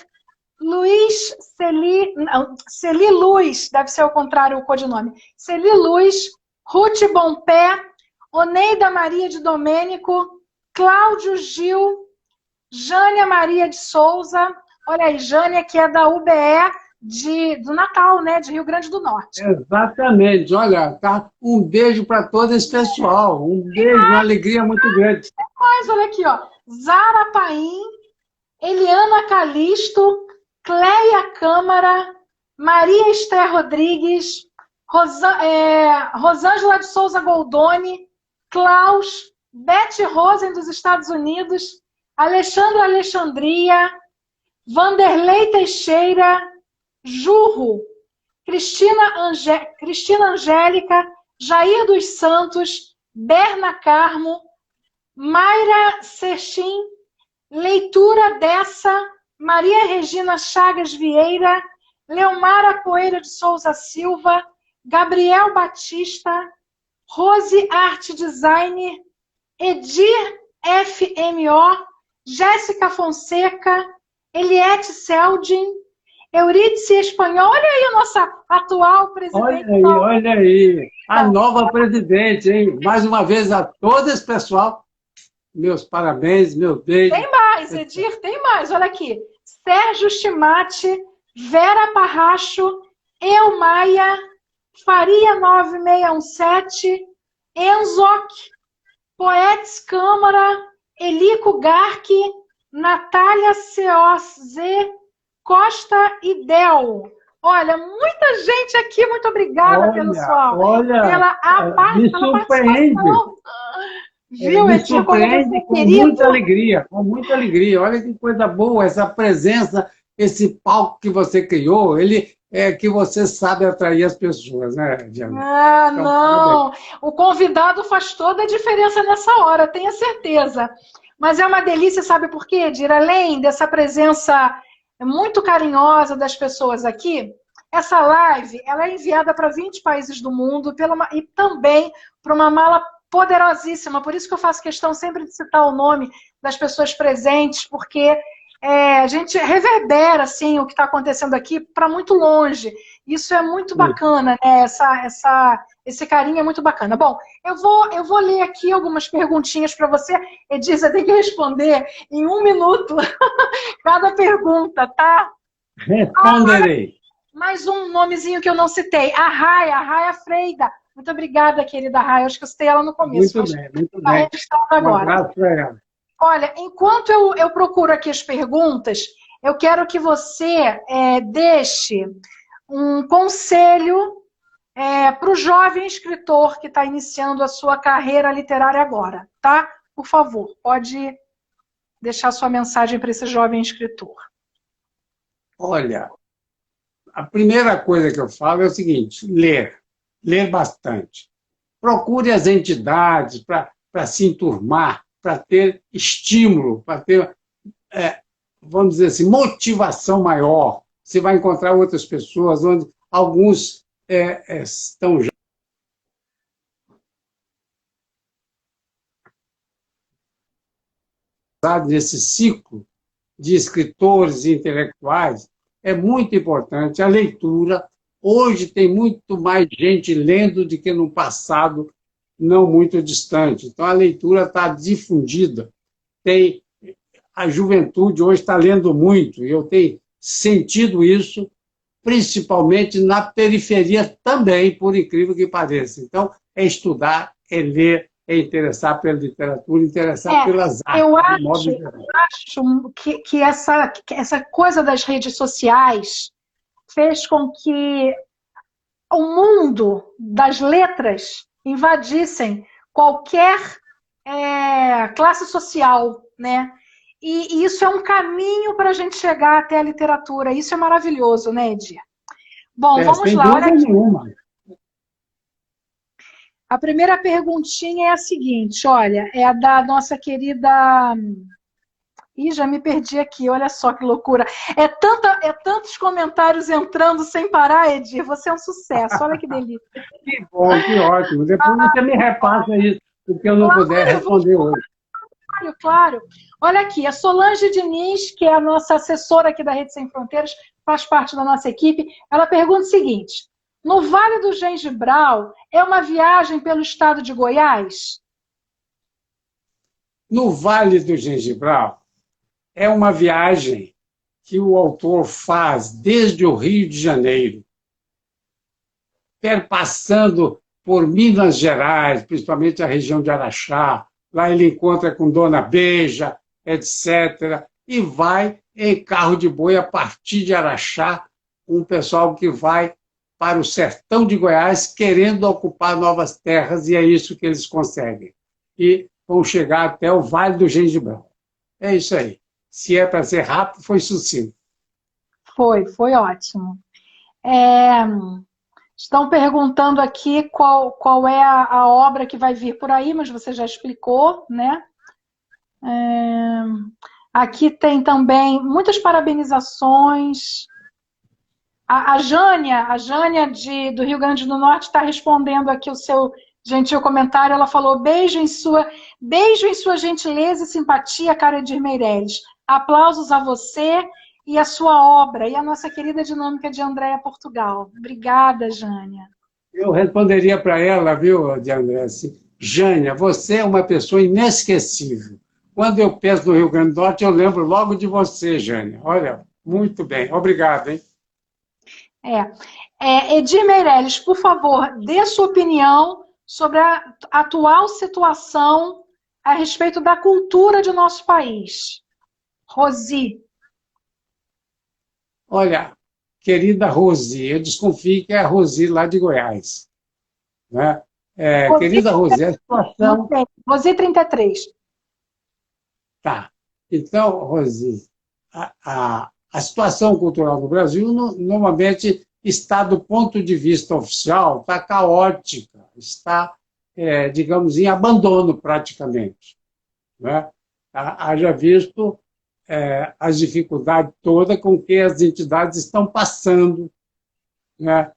Luiz Celi, não, Celi Luz, deve ser ao contrário o codinome, Celi Luz, Ruth Bompé, Oneida Maria de Domênico, Cláudio Gil, Jânia Maria de Souza, olha aí, Jânia, que é da UBE do Natal, né, de Rio Grande do Norte.
Exatamente, olha, tá? Um beijo para todo esse pessoal, um beijo, uma alegria muito grande.
Mas olha aqui, ó, Zara Paim, Eliana Calisto, Cleia Câmara, Maria Esther Rodrigues, Rosângela de Souza Goldoni, Klaus, Beth Rosen dos Estados Unidos, Alexandra Alexandria, Vanderlei Teixeira, Jurro, Cristina Angélica, Jair dos Santos, Berna Carmo, Mayra Sechim, Leitura Dessa, Maria Regina Chagas Vieira, Leomara Poeira de Souza Silva, Gabriel Batista, Rose Art Design, Edir FMO, Jéssica Fonseca, Eliette Seldin, Eurídice Espanhol, olha aí a nossa atual presidente.
Olha aí, a nova presidente, hein? Mais uma vez a todo esse pessoal, meus parabéns, meu beijo.
Tem mais, Edir, tem mais, olha aqui. Sérgio Chimate, Vera Parracho, Eu Maia, Faria 9617, Enzoc, Poetes Câmara, Elico Garque, Natália COZ, Costa e Del. Olha, muita gente aqui, muito obrigada, pessoal.
Me surpreende.
Viu,
me surpreende com muita alegria. Olha que coisa boa, essa presença, esse palco que você criou, ele é que você sabe atrair as pessoas, né, Diana?
Ah, então, não. O convidado faz toda a diferença nessa hora, tenha certeza. Mas é uma delícia, sabe por quê, Edir? Além dessa presença muito carinhosa das pessoas aqui, essa live ela é enviada para 20 países do mundo e também para uma mala poderosíssima. Por isso que eu faço questão sempre de citar o nome das pessoas presentes, porque a gente reverbera assim, o que está acontecendo aqui para muito longe. Isso é muito bacana, né? Esse carinho é muito bacana. Bom, eu vou ler aqui algumas perguntinhas para você. Edir, você tem que responder em 1 minuto cada pergunta, tá?
Responderei.
Mais um nomezinho que eu não citei. A Raia Freida. Muito obrigada, querida Raia. Acho que eu citei ela no começo.
Muito bem.
Agora.
Um abraço para ela.
Olha, enquanto eu procuro aqui as perguntas, eu quero que você deixe um conselho para o jovem escritor que está iniciando a sua carreira literária agora, tá? Por favor, pode deixar sua mensagem para esse jovem escritor.
Olha, a primeira coisa que eu falo é o seguinte, ler bastante. Procure as entidades para se enturmar, para ter estímulo, para ter, vamos dizer assim, motivação maior. Você vai encontrar outras pessoas, onde alguns estão já nesse ciclo de escritores e intelectuais. É muito importante a leitura. Hoje tem muito mais gente lendo do que no passado não muito distante. Então, a leitura está difundida. A juventude hoje está lendo muito, e eu tenho sentido isso, principalmente na periferia também, por incrível que pareça. Então, é estudar, é ler, é interessar pela literatura, interessar pelas artes.
Eu acho que essa coisa das redes sociais fez com que o mundo das letras invadissem qualquer classe social, né? E isso é um caminho para a gente chegar até a literatura. Isso é maravilhoso, né, Edir? Bom, vamos lá. Olha aqui. A primeira perguntinha é a seguinte, olha, é a da nossa querida... Ih, já me perdi aqui, olha só que loucura. É tantos comentários entrando sem parar, Edir, você é um sucesso, olha que delícia.
Que bom, que ótimo. Depois você me repassa isso, porque eu não puder responder hoje.
Claro, claro. Olha aqui, a Solange Diniz, que é a nossa assessora aqui da Rede Sem Fronteiras, faz parte da nossa equipe, ela pergunta o seguinte: no Vale do Gengibral é uma viagem pelo estado de Goiás?
No Vale do Gengibral, é uma viagem que o autor faz desde o Rio de Janeiro, perpassando por Minas Gerais, principalmente a região de Araxá. Lá ele encontra com Dona Beija, etc. E vai em carro de boi a partir de Araxá, um pessoal que vai para o sertão de Goiás querendo ocupar novas terras, e é isso que eles conseguem. E vão chegar até o Vale do Gengibral. É isso aí. Se é para ser rápido, foi sucinto.
Foi ótimo. Estão perguntando aqui qual é a obra que vai vir por aí, mas você já explicou, né? Aqui tem também muitas parabenizações. A Jânia do Rio Grande do Norte está respondendo aqui o seu gentil comentário. Ela falou: beijo em sua gentileza e simpatia, cara Edir Meirelles. Aplausos a você e a sua obra, e a nossa querida dinâmica de Andréa Portugal. Obrigada, Jânia.
Eu responderia para ela, viu, de André, assim, Jânia, você é uma pessoa inesquecível. Quando eu penso no Rio Grande do Norte, eu lembro logo de você, Jânia. Olha, muito bem. Obrigado, hein?
Edir Meirelles, por favor, dê sua opinião sobre a atual situação a respeito da cultura de nosso país. Rosi.
Olha, querida Rosi, eu desconfio que é a Rosi lá de Goiás. Né? Querida Rosi, a situação...
Rosi 33.
Tá. Então, Rosi, a situação cultural no Brasil normalmente está, do ponto de vista oficial, está caótica, está, digamos, em abandono praticamente. Né? Haja visto as dificuldades todas com que as entidades estão passando. Né?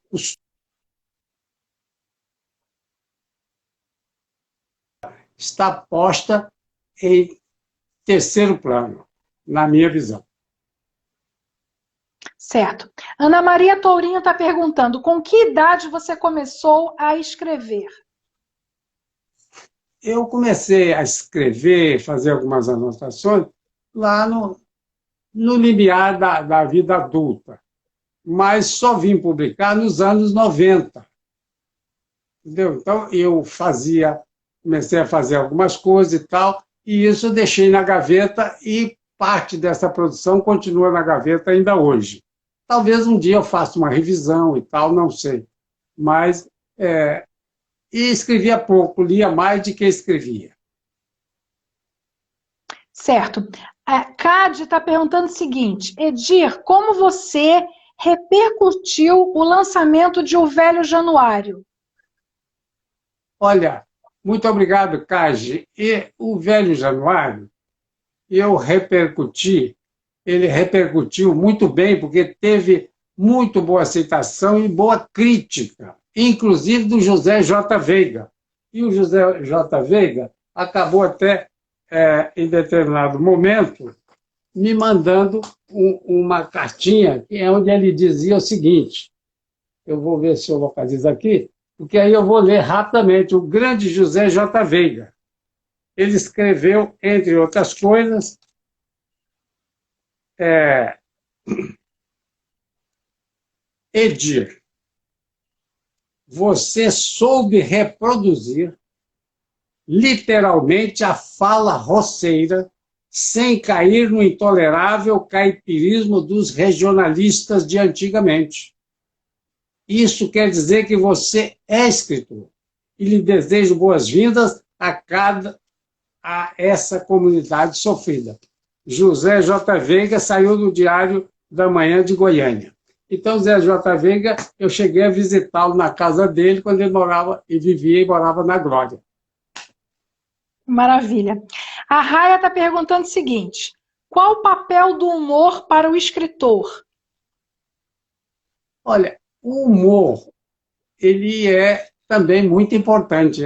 Está posta em terceiro plano, na minha visão.
Certo. Ana Maria Tourinho está perguntando: com que idade você começou a escrever?
Eu comecei a escrever, fazer algumas anotações, lá no limiar da vida adulta, mas só vim publicar nos anos 90. Entendeu? Então, eu comecei a fazer algumas coisas e tal, e isso eu deixei na gaveta, e parte dessa produção continua na gaveta ainda hoje. Talvez um dia eu faça uma revisão e tal, não sei. Mas e escrevia pouco, lia mais do que escrevia.
Certo. A Cade está perguntando o seguinte: Edir, como você repercutiu o lançamento de O Velho Januário?
Olha, muito obrigado, Cade. E O Velho Januário, ele repercutiu muito bem, porque teve muito boa aceitação e boa crítica, inclusive do José J. Veiga. E o José J. Veiga acabou até, em determinado momento, me mandando uma cartinha, onde ele dizia o seguinte, eu vou ver se eu localizo aqui, porque aí eu vou ler rapidamente, o grande José J. Veiga. Ele escreveu, entre outras coisas, Edir, você soube reproduzir literalmente a fala roceira sem cair no intolerável caipirismo dos regionalistas de antigamente. Isso quer dizer que você é escritor e lhe desejo boas-vindas a essa comunidade sofrida. José J. Veiga saiu do Diário da Manhã de Goiânia. Então, Zé J. Veiga, eu cheguei a visitá-lo na casa dele, quando ele morava e vivia e morava na Glória.
Maravilha. A Raia está perguntando o seguinte: qual o papel do humor para o escritor?
Olha, o humor, ele é também muito importante.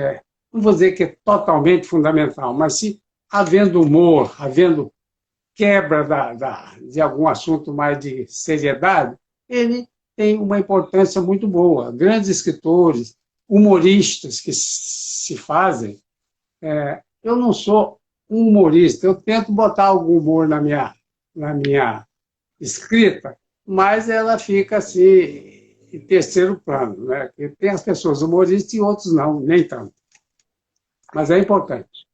Não vou dizer que é totalmente fundamental, mas se havendo humor, havendo quebra de algum assunto mais de seriedade, ele tem uma importância muito boa. Grandes escritores, humoristas que se fazem. Eu não sou um humorista, eu tento botar algum humor na minha escrita, mas ela fica assim em terceiro plano, né? Tem as pessoas humoristas e outros não, nem tanto. Mas é importante.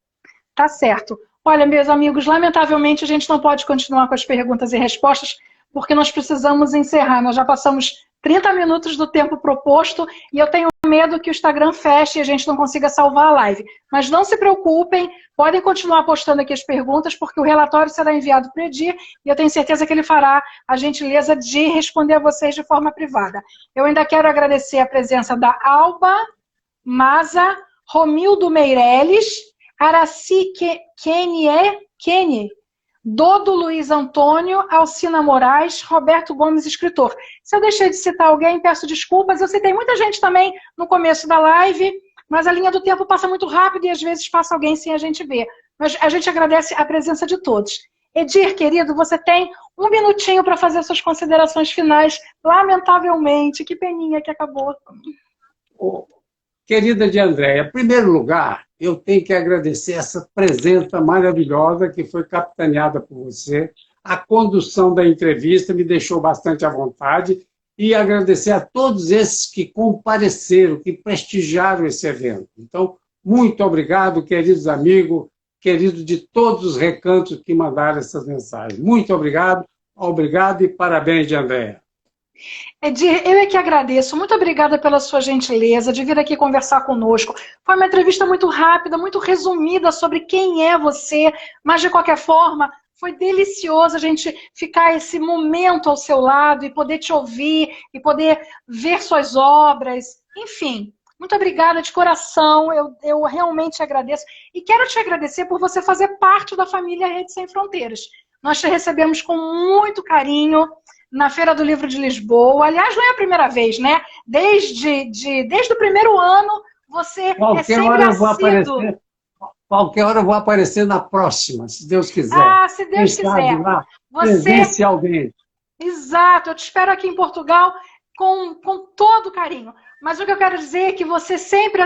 Tá certo. Olha, meus amigos, lamentavelmente a gente não pode continuar com as perguntas e respostas, porque nós precisamos encerrar. Nós já passamos 30 minutos do tempo proposto e eu tenho medo que o Instagram feche e a gente não consiga salvar a live. Mas não se preocupem, podem continuar postando aqui as perguntas, porque o relatório será enviado para o Edir e eu tenho certeza que ele fará a gentileza de responder a vocês de forma privada. Eu ainda quero agradecer a presença da Alba Maza, Romildo Meirelles, Araci Kenny, Dodo Luiz Antônio, Alcina Moraes, Roberto Gomes, escritor. Se eu deixei de citar alguém, peço desculpas. Eu citei muita gente também no começo da live, mas a linha do tempo passa muito rápido e às vezes passa alguém sem a gente ver. Mas a gente agradece a presença de todos. Edir, querido, você tem um minutinho para fazer suas considerações finais. Lamentavelmente, que peninha que acabou.
Querida de Andréia, em primeiro lugar, eu tenho que agradecer essa presença maravilhosa que foi capitaneada por você. A condução da entrevista me deixou bastante à vontade e agradecer a todos esses que compareceram, que prestigiaram esse evento. Então, muito obrigado, queridos amigos, queridos de todos os recantos que mandaram essas mensagens. Muito obrigado, obrigado e parabéns, de Andréia.
Edir, eu é que agradeço. Muito obrigada pela sua gentileza de vir aqui conversar conosco. Foi uma entrevista muito rápida, muito resumida sobre quem é você, mas de qualquer forma, foi delicioso a gente ficar esse momento ao seu lado e poder te ouvir e poder ver suas obras. Enfim, muito obrigada de coração, eu realmente agradeço. E quero te agradecer por você fazer parte da família Rede Sem Fronteiras. Nós te recebemos com muito carinho na Feira do Livro de Lisboa. Aliás, não é a primeira vez, né? Desde o primeiro ano, você é sempre assíduo.
Qualquer hora eu vou aparecer na próxima, se Deus quiser.
Ah, se Deus quiser.
Lá, presencialmente.
Exato, eu te espero aqui em Portugal com todo carinho. Mas o que eu quero dizer é que você sempre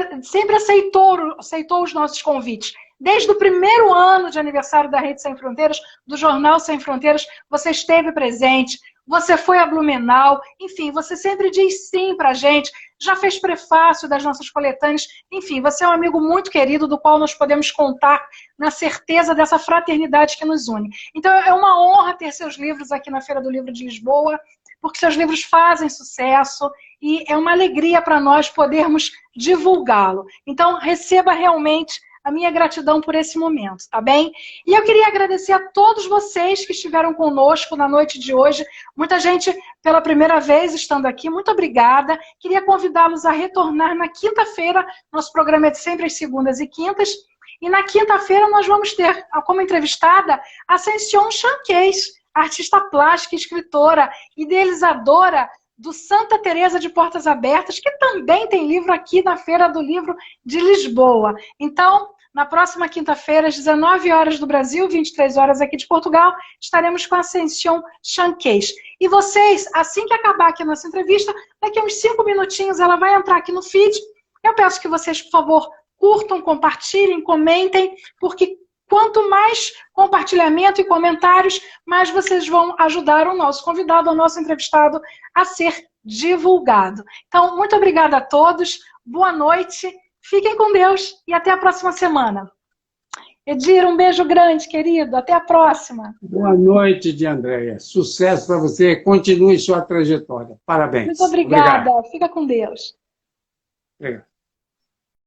aceitou os nossos convites. Desde o primeiro ano de aniversário da Rede Sem Fronteiras, do Jornal Sem Fronteiras, você esteve presente. Você foi a Blumenau, enfim, você sempre diz sim pra gente, já fez prefácio das nossas coletâneas, enfim, você é um amigo muito querido do qual nós podemos contar na certeza dessa fraternidade que nos une. Então é uma honra ter seus livros aqui na Feira do Livro de Lisboa, porque seus livros fazem sucesso e é uma alegria para nós podermos divulgá-lo. Então receba realmente a minha gratidão por esse momento, tá bem? E eu queria agradecer a todos vocês que estiveram conosco na noite de hoje. Muita gente pela primeira vez estando aqui, muito obrigada. Queria convidá-los a retornar na quinta-feira. Nosso programa é de sempre às segundas e quintas. E na quinta-feira nós vamos ter como entrevistada a Ascension Chanquez, artista plástica, escritora, idealizadora do Santa Teresa de Portas Abertas, que também tem livro aqui na Feira do Livro de Lisboa. Então, na próxima quinta-feira, às 19 horas do Brasil, 23 horas aqui de Portugal, estaremos com a Ascension Chanquez. E vocês, assim que acabar aqui a nossa entrevista, daqui a uns 5 minutinhos ela vai entrar aqui no feed. Eu peço que vocês, por favor, curtam, compartilhem, comentem, porque quanto mais compartilhamento e comentários, mais vocês vão ajudar o nosso convidado, o nosso entrevistado a ser divulgado. Então, muito obrigada a todos, boa noite, fiquem com Deus e até a próxima semana. Edir, um beijo grande, querido, até a próxima.
Boa noite, de Andréia. Sucesso para você, continue sua trajetória. Parabéns.
Muito obrigada, fica com Deus.
Obrigado.